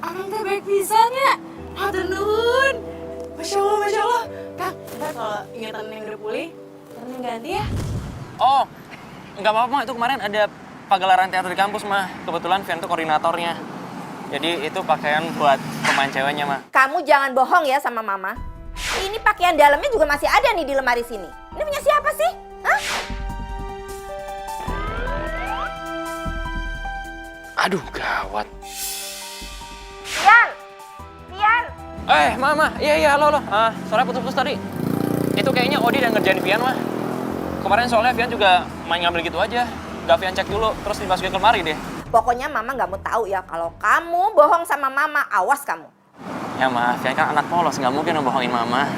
Abang teh baik pisan ya. Hatur nuhun. Masya Allah, Masya Allah. Kang, ntar kalau ingatan Neng udah pulih, ntar Neng ganti ya. Oh, nggak apa-apa mah, itu kemarin ada pagelaran teater di kampus mah. Kebetulan Vian tuh koordinatornya. Jadi itu pakaian buat pemain ceweknya mah. Kamu jangan bohong ya sama Mama. Ini pakaian dalamnya juga masih ada nih di lemari sini. Ini punya siapa sih? Hah? Aduh, gawat. Pian! Pian! Mama, iya, halo. Soalnya putus-putus tadi. Itu kayaknya Odi yang ngerjain Vian mah. Kemarin soalnya Vian juga main ngambil gitu aja. Gak Vian cek dulu, terus dimasukin ke lemari deh. Pokoknya Mama nggak mau tahu ya kalau kamu bohong sama Mama, awas kamu. Ya mah, Vian kan anak polos, nggak mungkin ngebohongin Mama.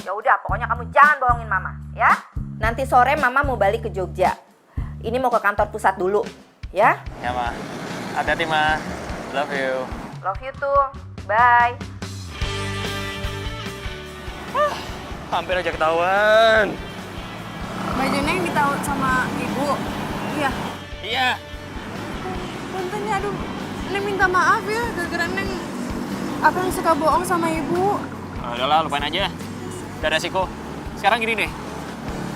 Ya udah, pokoknya kamu jangan bohongin Mama, ya. Nanti sore Mama mau balik ke Jogja. Ini mau ke kantor pusat dulu, ya. Ya mah, hati-hati mah. Love you. Love you too. Bye. Hampir aja ketahuan. Baju Neng ditaruh sama ibu. Iya. Iya. Punten ya, aduh. Neng minta maaf ya, gara-gara Neng apa yang suka bohong sama ibu. Udahlah, lupain aja. Gak ada resiko. Sekarang gini deh.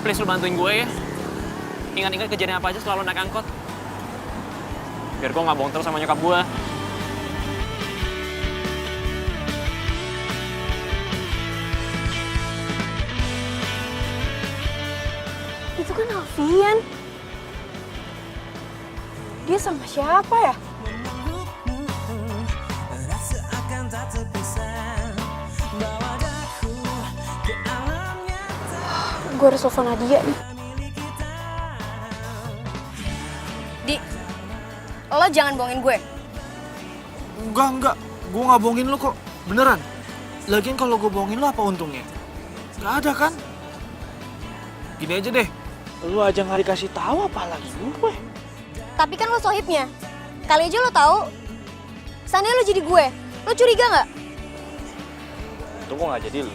Please lu bantuin gue ya. Ingat-ingat kejadian apa aja selalu naik angkot. Biar gue gak bohong terus sama nyokap gue. Itu kan Alfian. Dia sama siapa ya? Gue harus telepon Nadia nih. Di, lo jangan bohongin gue. Enggak. Gue nggak bohongin lu kok. Beneran. Lagian kalau gue bohongin lu apa untungnya? Nggak ada kan? Gini aja deh. Lu aja nggak dikasih tahu apalagi gue. Tapi kan lo sohibnya. Kali aja lo tahu. Seandainya lo jadi gue, lo curiga nggak? Itu gue nggak jadi lu.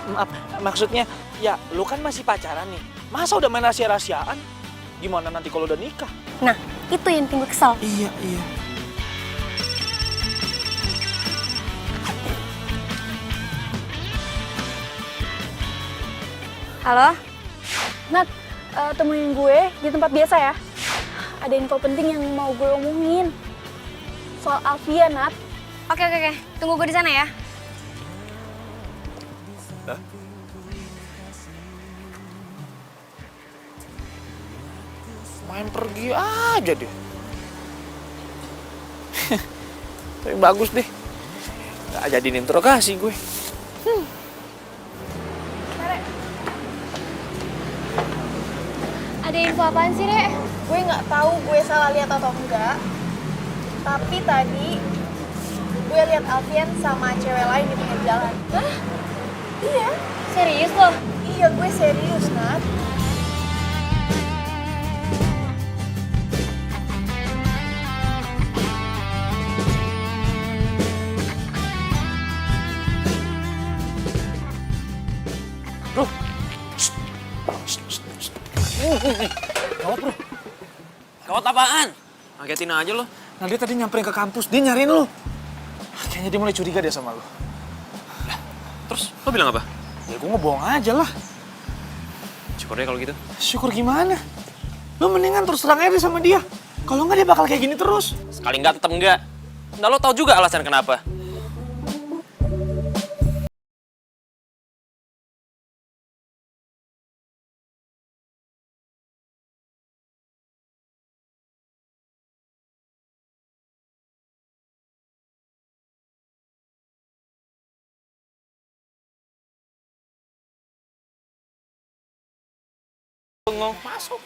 Maaf, maksudnya ya lu kan masih pacaran nih. Masa udah main rahasia-rahasiaan? Gimana nanti kalau udah nikah? Nah, itu yang bikin gue kesel. Iya. Halo? Nat, temuin gue di tempat biasa ya. Ada info penting yang mau gue omongin. Soal Alfian, Nat. Oke. Tunggu gue di sana ya. Main pergi aja deh. Tapi bagus deh. Gak jadiin interogasi gue. Ada info apaan sih, Rek? Gue nggak tahu gue salah lihat atau enggak. Tapi tadi gue lihat Alfian sama cewek lain di pinggir jalan. Hah? Iya. Serius lo? Iya, gue serius, Nat. Bro. Gawat, bro. Gawat apaan? Ngagetin aja lo. Nah, dia tadi nyamperin ke kampus, dia nyariin lu. Kayaknya dia mulai curiga dia sama lu. Terus lo bilang apa? Ya gue ngebohong aja lah. Syukur deh kalau gitu. Syukur gimana? Lu mendingan terus terang aja sama dia. Kalau nggak dia bakal kayak gini terus. Sekali enggak tetap enggak. Nah lo tau juga alasan kenapa. Bengong masuk.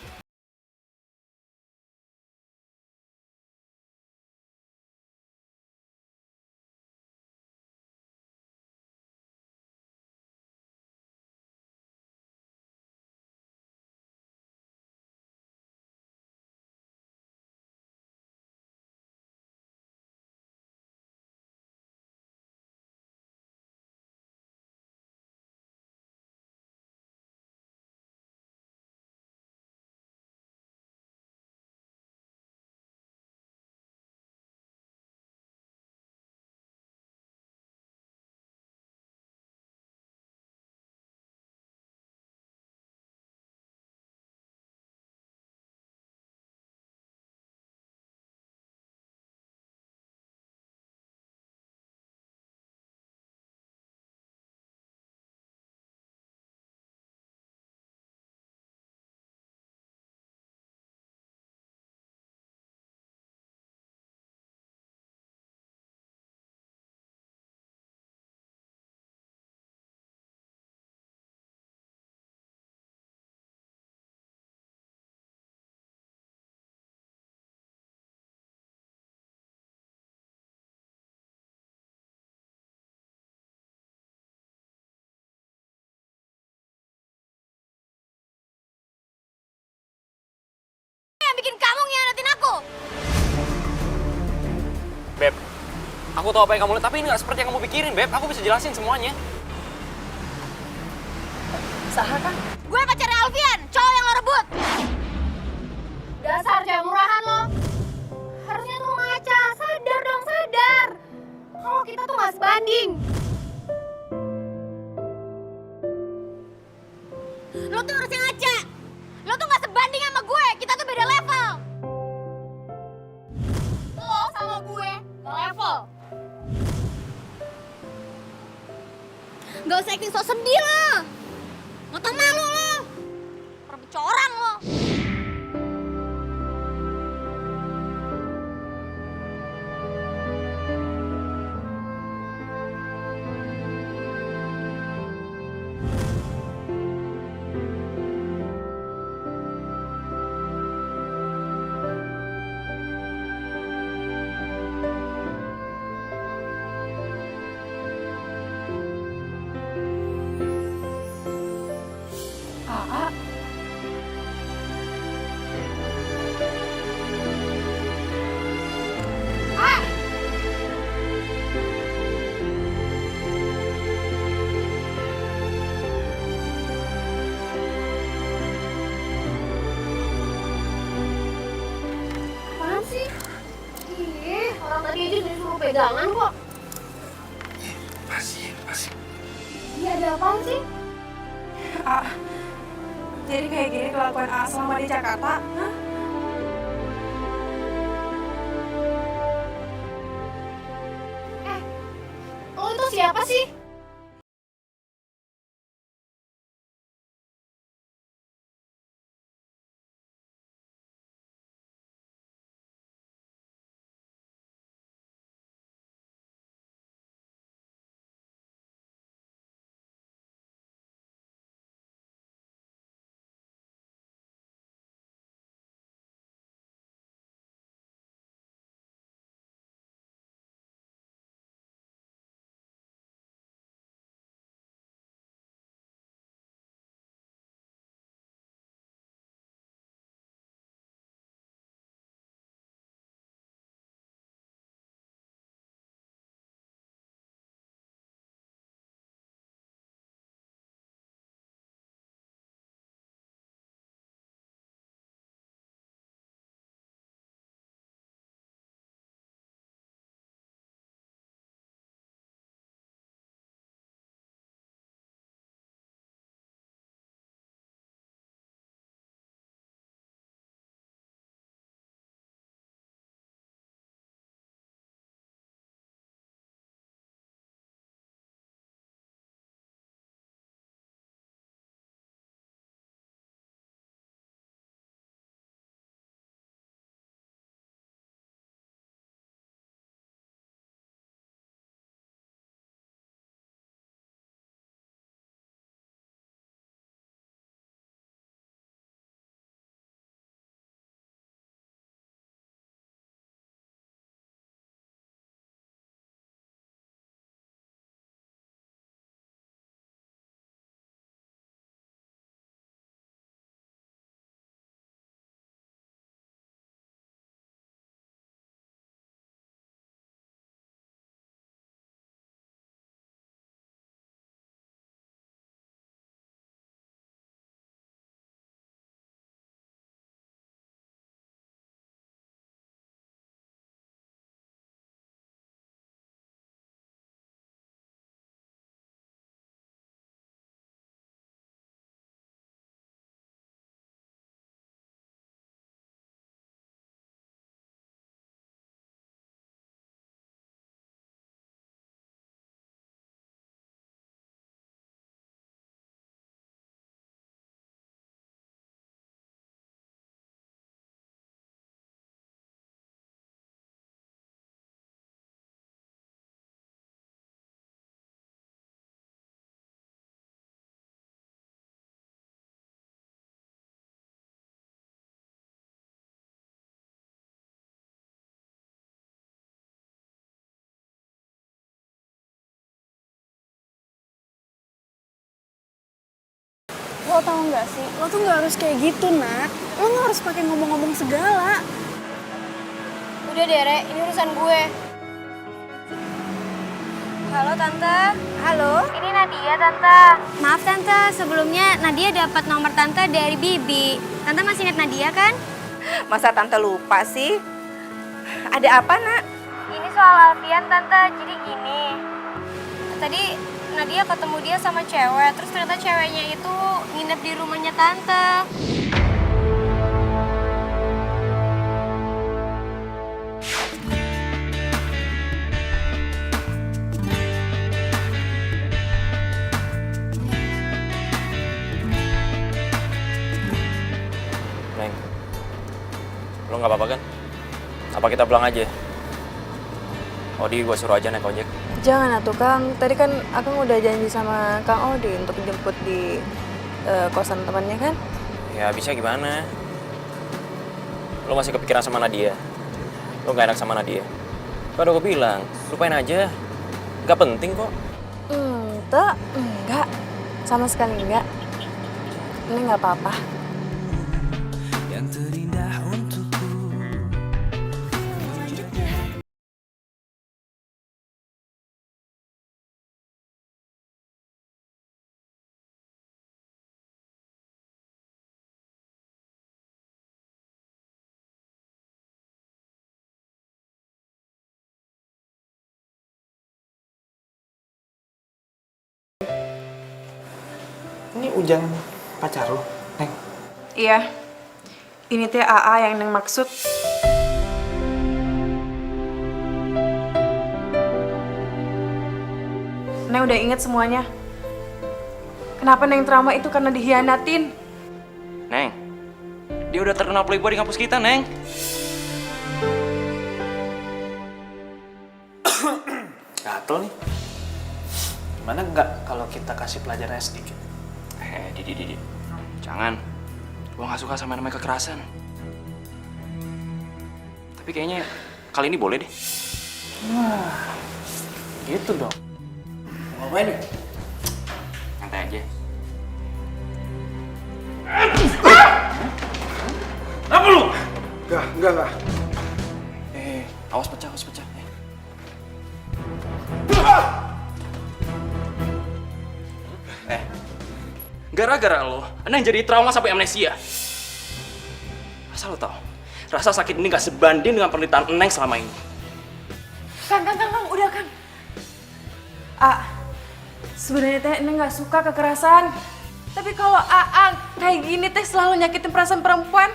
bikin kamu ngianatin aku? Beb, aku tahu apa yang kamu lihat, tapi ini nggak seperti yang kamu pikirin, Beb. Aku bisa jelasin semuanya. Saha kan? Gue pacarnya Alfian, cowok yang lo rebut. Dasar cewek murahan lo. Harusnya tuh ngaca, sadar dong, sadar. Kalau kita tuh nggak sebanding. Lo tuh harusnya ngaca. Lo tuh nggak sebanding sama gue, kita tuh beda level. Lo sama gue nggak level. Gak usah acting so sedih lo. Nggak tau malu lo. Perbecoran lo. Aa, Apaan sih? Ih, orang tadi aja disuruh pegangan kok. Pasti. Iya, ada apaan sih? Jadi kayak gini kelakuan A selama di Jakarta? Hah? Lo itu siapa sih? Lo tau nggak sih, lo tuh nggak harus kayak gitu, Nak. Lo nggak harus pakai ngomong-ngomong segala. Udah deh, Re, ini urusan gue. Halo, Tante. Halo? Ini Nadia, Tante. Maaf, Tante. Sebelumnya Nadia dapat nomor Tante dari Bibi. Tante masih ingat Nadia, kan? Masa Tante lupa sih? Ada apa, Nak? Ini soal Alfian, Tante. Jadi gini. Tadi Nadia ketemu dia sama cewek. Terus ternyata ceweknya itu nginep di rumahnya Tante. Neng, lo nggak apa-apa kan? Apa kita pulang aja? Odi, gue suruh aja naik ojek. Jangan atuh Kang, tadi kan Akang udah janji sama Kang Odi untuk jemput di kosan temannya kan? Ya bisa gimana? Lo masih kepikiran sama Nadia? Lo gak enak sama Nadia? Kan udah gue bilang, lupain aja. Gak penting kok. Enggak. Sama sekali enggak. Ini nggak apa-apa. Yang terindah untukku. Ini Ujang pacar lo, Neng? Iya. Ini teh AA yang Neng maksud. Neng udah inget semuanya. Kenapa Neng trauma itu karena dihianatin? Neng, dia udah terkenal playboy di kampus kita, Neng. Gatel nih. Gimana enggak kalau kita kasih pelajaran sedikit? Didi. Jangan. Gua gak suka sama namanya kekerasan. Tapi kayaknya kali ini boleh deh. Wah, gitu dong. Mau ngapain nih? Santai aja. Apa lu? Enggak. Awas pecah. Gara-gara lo, Neng jadi trauma sampai amnesia. Asal lo tau, rasa sakit ini gak sebanding dengan penderitaan Neng selama ini. Kang, udah Kang. Sebenarnya teh Neng nggak suka kekerasan. Tapi kalau AA kayak gini teh selalu nyakitin perasaan perempuan,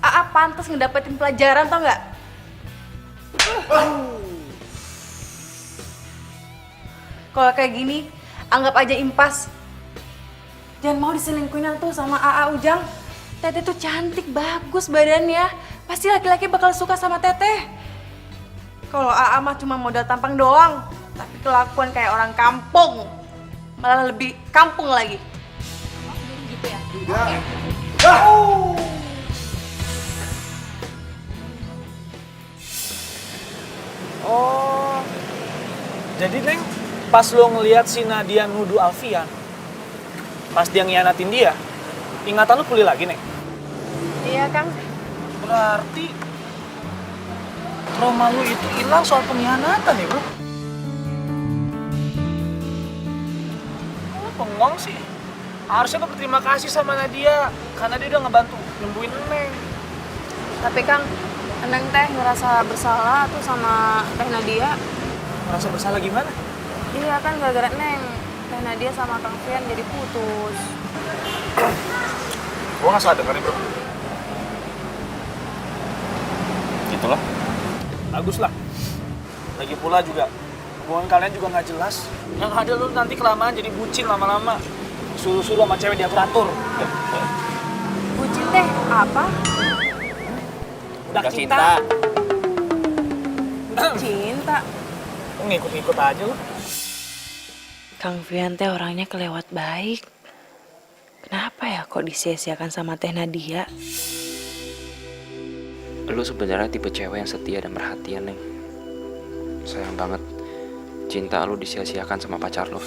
AA pantas ngedapetin pelajaran tau nggak? Kalau kayak gini, anggap aja impas. Jangan mau diselingkuhin tuh sama AA Ujang. Teteh tuh cantik, bagus badannya. Pasti laki-laki bakal suka sama Teteh. Kalau AA mah cuma modal tampang doang, tapi kelakuan kayak orang kampung. Malah lebih kampung lagi. Gitu ya? Oh, jadi Neng, pas lo ngeliat si Nadia nuduh Alfian, pas dia ngianatin dia, ingatan lo pulih lagi, Neng? Iya, Kang. Berarti trauma lu itu hilang soal pengkhianatan ya, bro? Kok lu bengong sih? Harusnya lo berterima kasih sama Nadia, karena dia udah ngebantu nyembuhin Neng. Tapi Kang, Neng teh ngerasa bersalah tuh sama Teh Nadia. Merasa bersalah gimana? Iya kan gara-gara Neng, Teh Nadia sama Kang Fian jadi putus. Gua nggak salah denger nih, bro. Gitulah. Bagus lah. Lagi pula juga, hubungan kalian juga nggak jelas. Yang ada lu nanti kelamaan jadi bucin lama-lama. Suruh-suruh sama cewek diatur-atur. Bucin teh apa? Udah cinta. Cinta. Lu ngikut-ngikut aja lu. Kang Fian teh orangnya kelewat baik. Kenapa ya kok disia-siakan sama Teh Nadia? Lu sebenarnya tipe cewek yang setia dan perhatian, Neng. Sayang banget cinta lu disia-siakan sama pacar lu.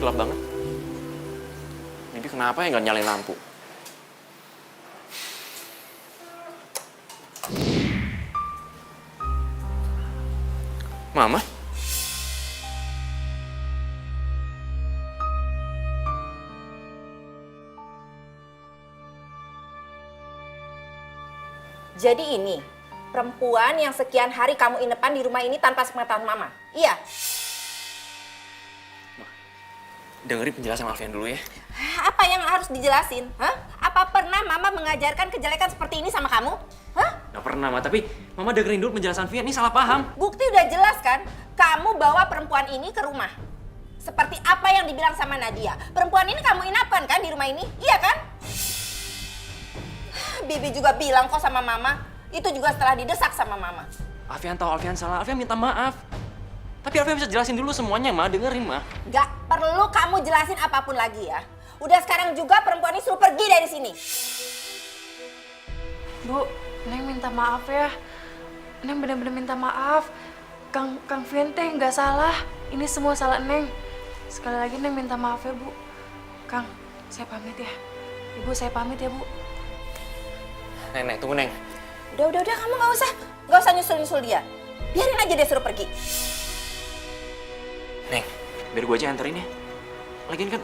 sih gelap banget? Bibi kenapa ya nggak nyalain lampu? Mama? Jadi ini, perempuan yang sekian hari kamu inepan di rumah ini tanpa sepengetahuan mama. Iya. Dengerin penjelasan Alfian dulu ya. Apa yang harus dijelasin? Hah? Apa pernah mama mengajarkan kejelekan seperti ini sama kamu? Hah? Nggak pernah, Ma. Tapi Mama dengerin dulu penjelasan Fian. Ini salah paham. Bukti udah jelas kan? Kamu bawa perempuan ini ke rumah. Seperti apa yang dibilang sama Nadia. Perempuan ini kamu inapan kan di rumah ini? Iya kan? Bibi juga bilang kok sama mama. Itu juga setelah didesak sama mama. Alfian tahu Alfian salah. Alfian minta maaf. Tapi Alfian bisa jelasin dulu semuanya, Ma. Dengerin, Ma. Gak perlu kamu jelasin apapun lagi ya. Udah sekarang juga perempuan ini suruh pergi dari sini. Bu, Neng minta maaf ya. Neng bener-bener minta maaf. Kang Fian teh nggak salah. Ini semua salah Neng. Sekali lagi Neng minta maaf ya, Bu. Kang, saya pamit ya. Ibu, saya pamit ya, Bu. Neng, tunggu, Neng. Udah, kamu nggak usah nyusul dia. Biarin aja dia suruh pergi. Neng, biar gue aja anterin ya. Lagian kan,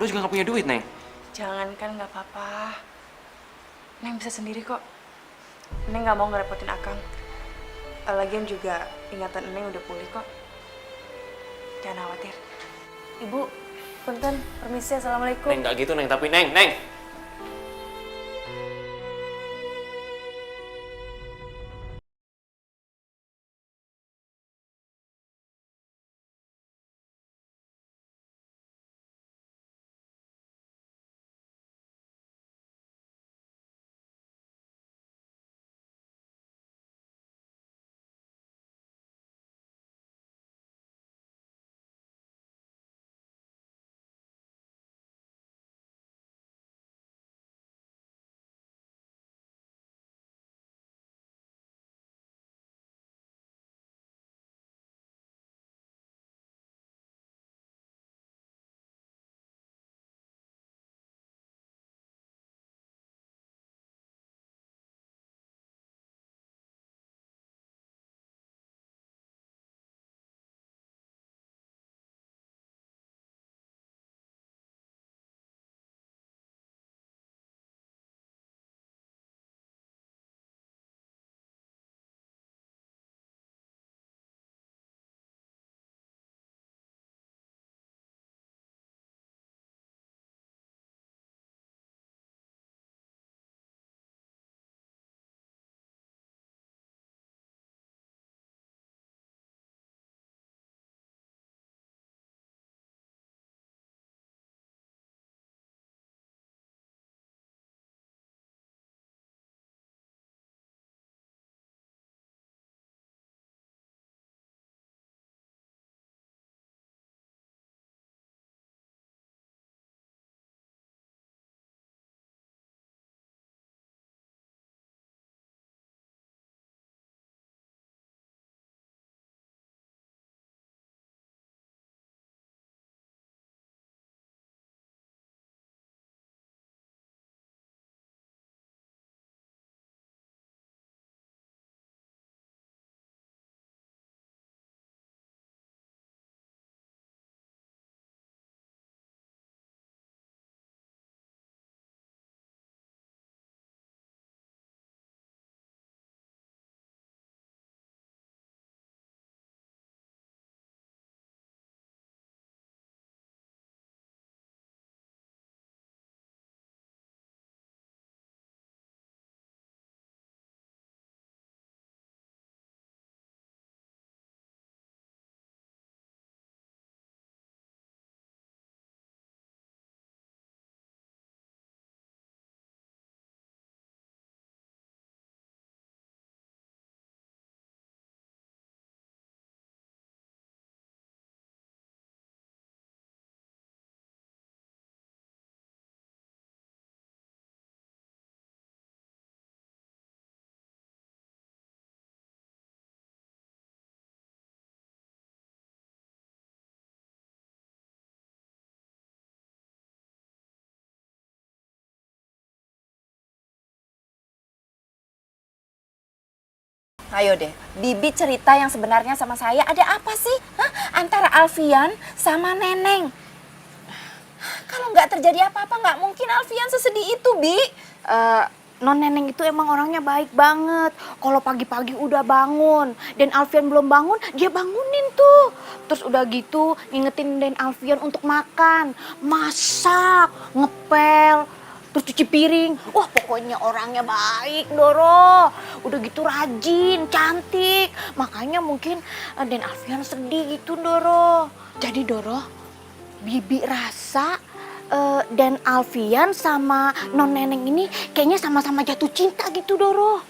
lo juga nggak punya duit, Neng. Jangan kan, nggak apa-apa. Neng bisa sendiri kok. Neng nggak mau ngerepotin Akang. Lagian juga ingatan Neng udah pulih kok. Jangan khawatir. Ibu, punten, permisi, assalamualaikum. Neng, nggak gitu, Neng. Tapi, Neng. Ayo deh, Bibi cerita yang sebenarnya sama saya. Ada apa sih? Hah? Antara Alfian sama Neneng. Kalau nggak terjadi apa-apa, nggak mungkin Alfian sesedih itu, Bi. Non Neneng itu emang orangnya baik banget. Kalau pagi-pagi udah bangun dan Alfian belum bangun, dia bangunin tuh. Terus udah gitu ngingetin Den Alfian untuk makan, masak, ngepel, terus cuci piring. Wah, pokoknya orangnya baik, Doro. Udah gitu rajin, cantik. Makanya mungkin Den Alfian sedih gitu, Doro. Jadi Doro, Bibi rasa dan Alfian sama Non Neneng ini kayaknya sama-sama jatuh cinta gitu, Doro.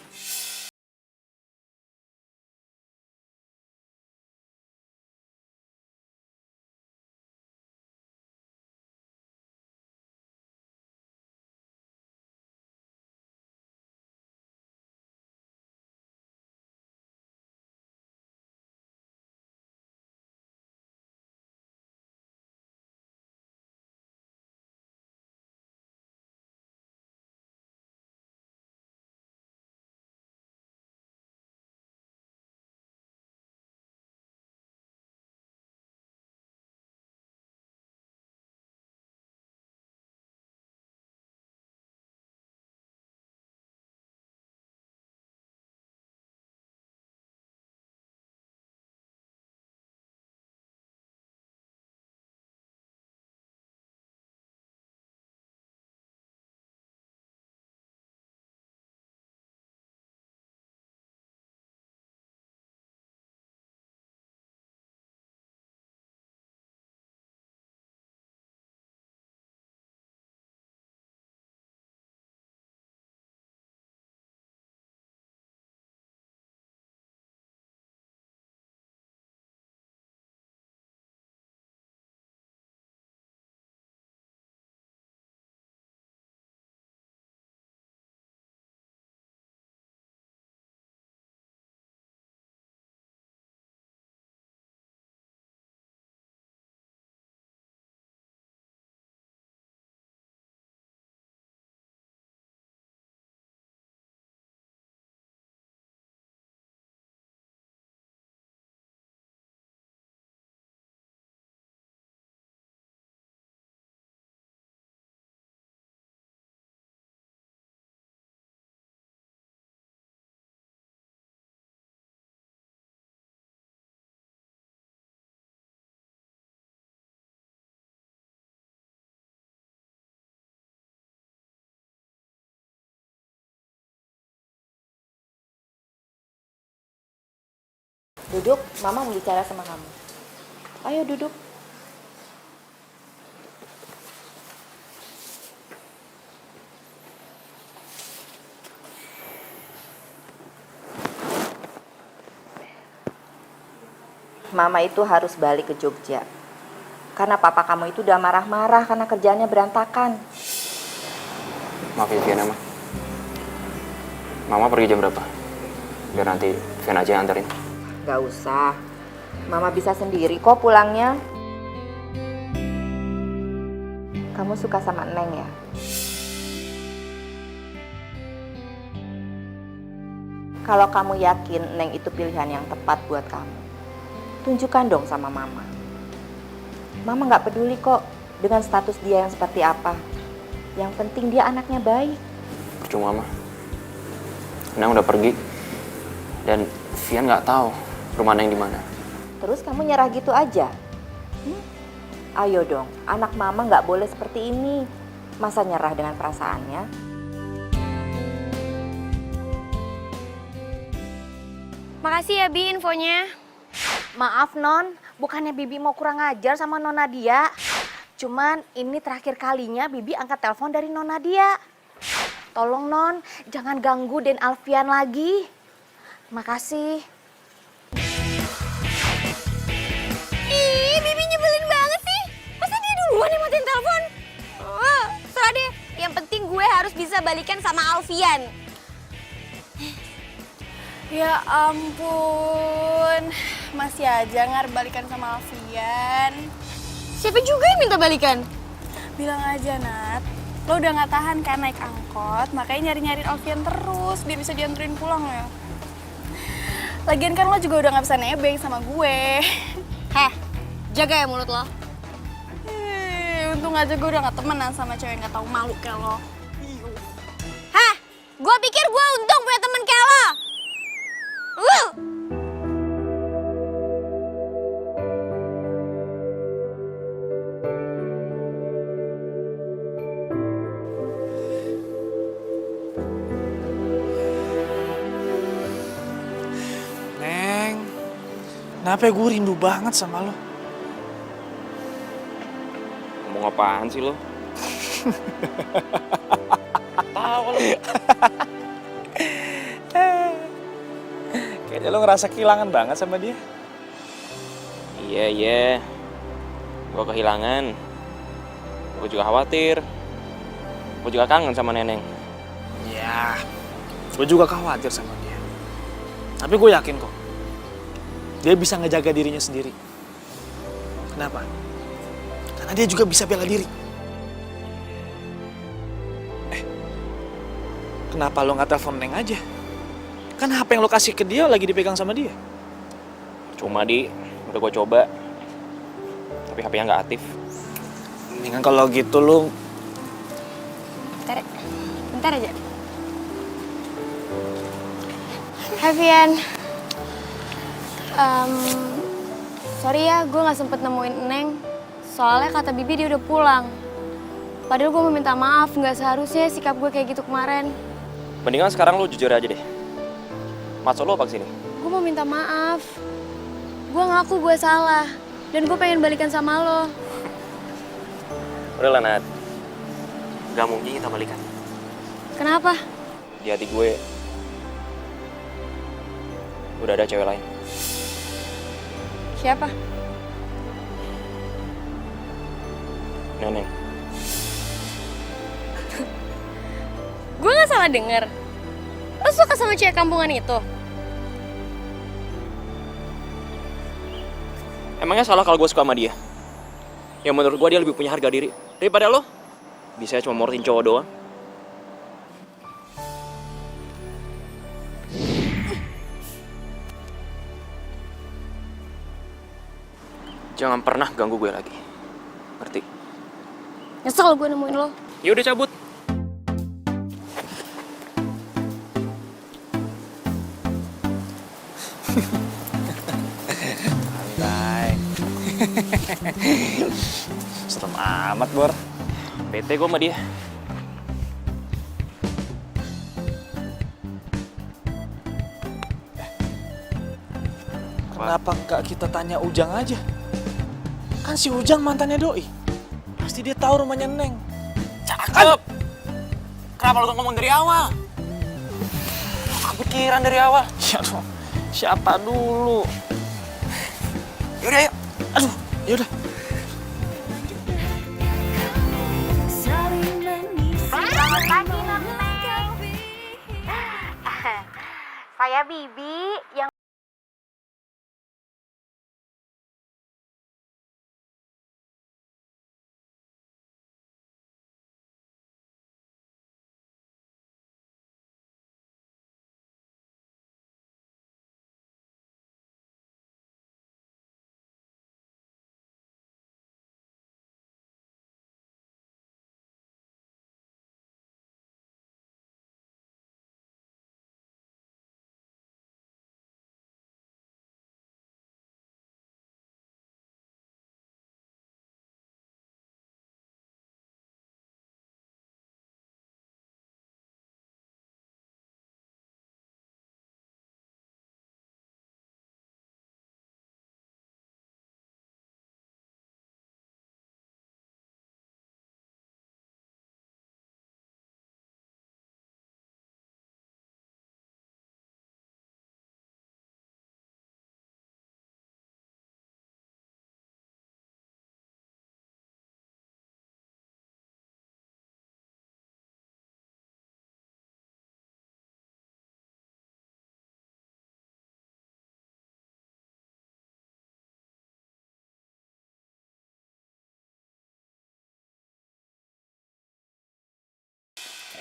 Duduk, Mama mau bicara sama kamu. Ayo duduk. Mama itu harus balik ke Jogja. Karena papa kamu itu udah marah-marah karena kerjaannya berantakan. Maaf ya Viana, Mah. Mama pergi jam berapa? Biar nanti Viana aja yang anterin. Gak usah, Mama bisa sendiri kok pulangnya. Kamu suka sama Neng ya? Kalau kamu yakin Neng itu pilihan yang tepat buat kamu, tunjukkan dong sama Mama. Mama gak peduli kok dengan status dia yang seperti apa. Yang penting dia anaknya baik. Percuma, Mah. Neng udah pergi. Dan Vian gak tahu rumah Neng di mana. Terus kamu nyerah gitu aja? Ayo dong, anak Mama nggak boleh seperti ini. Masa nyerah dengan perasaannya? Makasih ya Bi infonya. Maaf Non, bukannya Bibi mau kurang ajar sama Non Nadia. Cuman ini terakhir kalinya Bibi angkat telepon dari Non Nadia. Tolong Non, jangan ganggu Den Alfian lagi. Makasih. Ih, Bibi nyebelin banget sih. Masa dia duluan yang matiin telepon? Oh, serah deh. Yang penting gue harus bisa balikan sama Alfian. Ya ampun, masih aja balikan sama Alfian. Siapa juga yang minta balikan? Bilang aja Nat, lo udah gak tahan kan naik angkot, makanya nyari-nyari Alfian terus biar bisa dianterin pulang ya. Lagian kan lo juga udah gak bisa nebeng sama gue. Heh, jaga ya mulut lo. Untung aja gue udah gak temenan sama cewek yang gak tahu malu kayak lo. Hah? Gue pikir gue untung punya temen kayak lo. Neng, kenapa gue rindu banget sama lo? Ngomong apaan sih lo? Tahu lo. Kayaknya lo ngerasa kehilangan banget sama dia. Iya. Gue kehilangan. Gue juga khawatir. Gue juga kangen sama Neneng. Ya, gue juga khawatir sama dia. Tapi gue yakin kok, dia bisa ngejaga dirinya sendiri. Kenapa? Karena dia juga bisa bela diri. Kenapa lo nggak telepon Neng aja? Kan HP yang lo kasih ke dia lagi dipegang sama dia. Cuma udah gue coba. Tapi HP-nya nggak aktif. Mendingan kalau gitu lo... Bentar aja. Hafian, sorry ya, gue gak sempet nemuin Neng. Soalnya kata Bibi dia udah pulang. Padahal gue mau minta maaf, gak seharusnya sikap gue kayak gitu kemarin. Mendingan sekarang lo jujur aja deh. Maksud lo apa kesini? Gue mau minta maaf. Gue ngaku gue salah. Dan gue pengen balikan sama lo. Udah lah, Nat. Gak mungkin kita balikan. Kenapa? Di hati gue udah ada cewek lain. Siapa? Neneng. Gue gak salah denger. Lo suka sama cewek kampungan itu? Emangnya salah kalau gue suka sama dia? Yang menurut gue dia lebih punya harga diri daripada lo. Bisa cuma morotin cowok doang. Jangan pernah ganggu gue lagi. Ngerti? Nyesel gue nemuin lo. Ya udah cabut. Santai. Serem amat, Bor. PT gue sama dia. Kenapa nggak kita tanya Ujang aja? Kan si Ujang mantannya Doi. Pasti dia tahu rumahnya Neng. Cakep. Kenapa lo ngomong dari awal? Kepikiran dari awal. Ya dong, siapa dulu? Yaudah, yuk. Aduh, yaudah. Selamat pagi, Neng. Saya Bibi yang...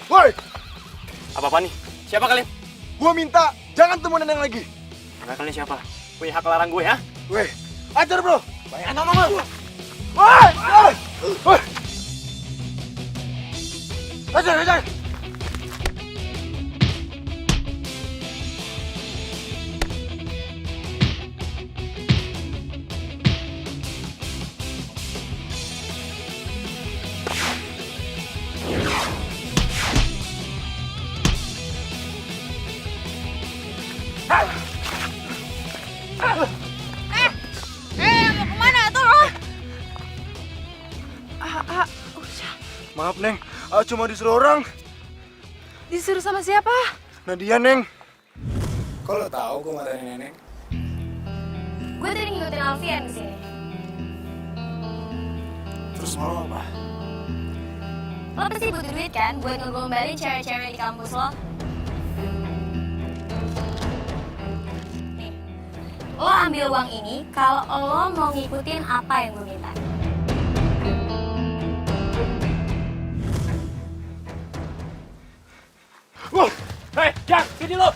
Woi, Apa-apa nih? Siapa kalian? gua minta jangan temuan Neneng lagi. Kalian kalian siapa? Punya hak larang gue, ya? Weh, ajar bro. Banyak ngomong lu. Woi, woi, woi. Ajar, ajar. Mau kemana tuh lo? Maaf Neng, cuma disuruh orang. Disuruh sama siapa? Nadia Neng. Kok lo tahu gue marahin nenek? Gue tadi ngikutin Alfian ke sini. Terus mau apa? Lo pasti butuh duit kan buat ngegombalin cewek-cewek di kampus lo? Nih, lo ambil uang ini kalau lo mau ngikutin apa yang gue minta. Wah, hei, Jang, sini lo.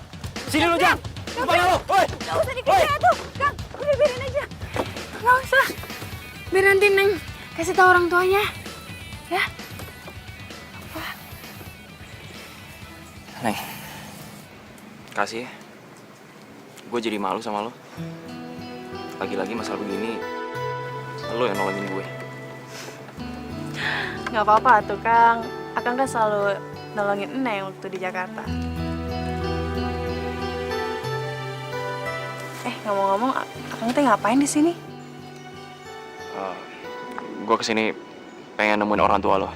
Sini lo, Jang. Kemana lo? Woi. Gak usah dikejar tuh, Kang. Udah biarin aja. Gak usah. Biar nanti Neng kasih tahu orang tuanya. Ya? Neng, kasih ya. Gue jadi malu sama lo. Lagi-lagi masalah begini, lo yang nolongin gue. Nggak apa-apa tuh, Kang. Akang kan selalu nolongin Neng waktu di Jakarta. Ngomong-ngomong, Akang teh ngapain di sini? Gue kesini pengen nemuin orang tua lo.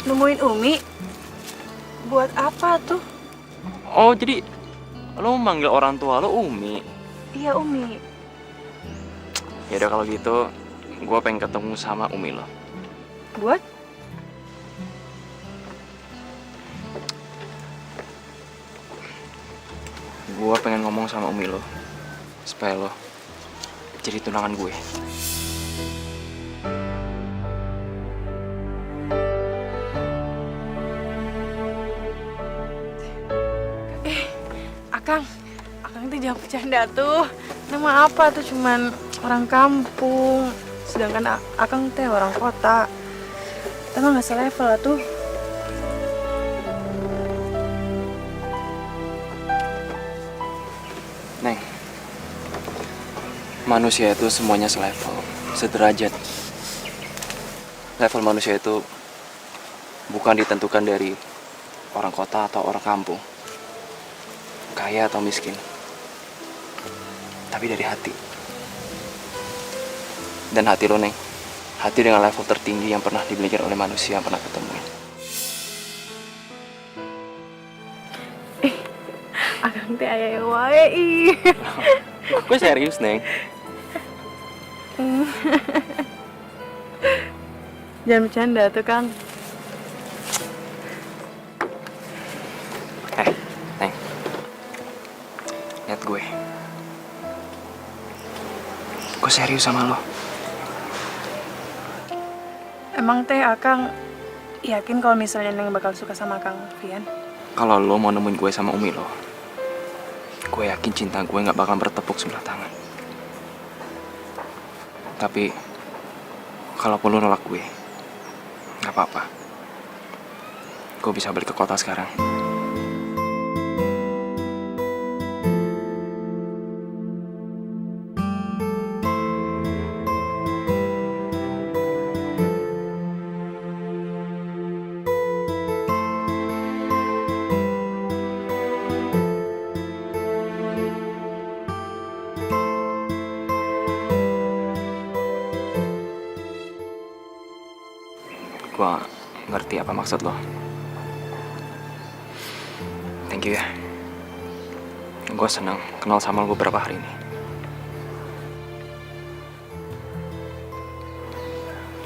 Nemuin Umi? Buat apa tuh? Oh, jadi lo manggil orang tua lo Umi? Iya, Umi. Ya udah kalau gitu, gue pengen ketemu sama Umi lo. Buat? Gue pengen ngomong sama Umi lo, supaya lo jadi tunangan gue. Akang tuh jangan bercanda tuh. Nama apa tuh cuman orang kampung. Sedangkan Akang teh orang kota. Emang gak selevel lah tuh. Neng, manusia itu semuanya selevel, sederajat. Level manusia itu bukan ditentukan dari orang kota atau orang kampung, kaya atau miskin, tapi dari hati. Dan hati lo, Neng, hati dengan level tertinggi yang pernah dimiliki oleh manusia yang pernah ketemuin. Akang teh aya wae ih. Gue serius, Neng. Jangan bercanda tuh, Kang. Neng, lihat gue. Gue serius sama lo. Emang teh Akang yakin kalau misalnya Neng bakal suka sama Kang Fian? Kalau lo mau nemuin gue sama Umi lo, gue yakin cinta gue gak bakal bertepuk sebelah tangan. Tapi, kalaupun lo nolak gue, gak apa-apa. Gue bisa balik ke kota sekarang. Gue ngerti apa maksud lo. Thank you ya. Gue senang kenal sama lo beberapa hari ini.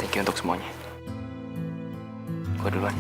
Thank you untuk semuanya. Gue duluan.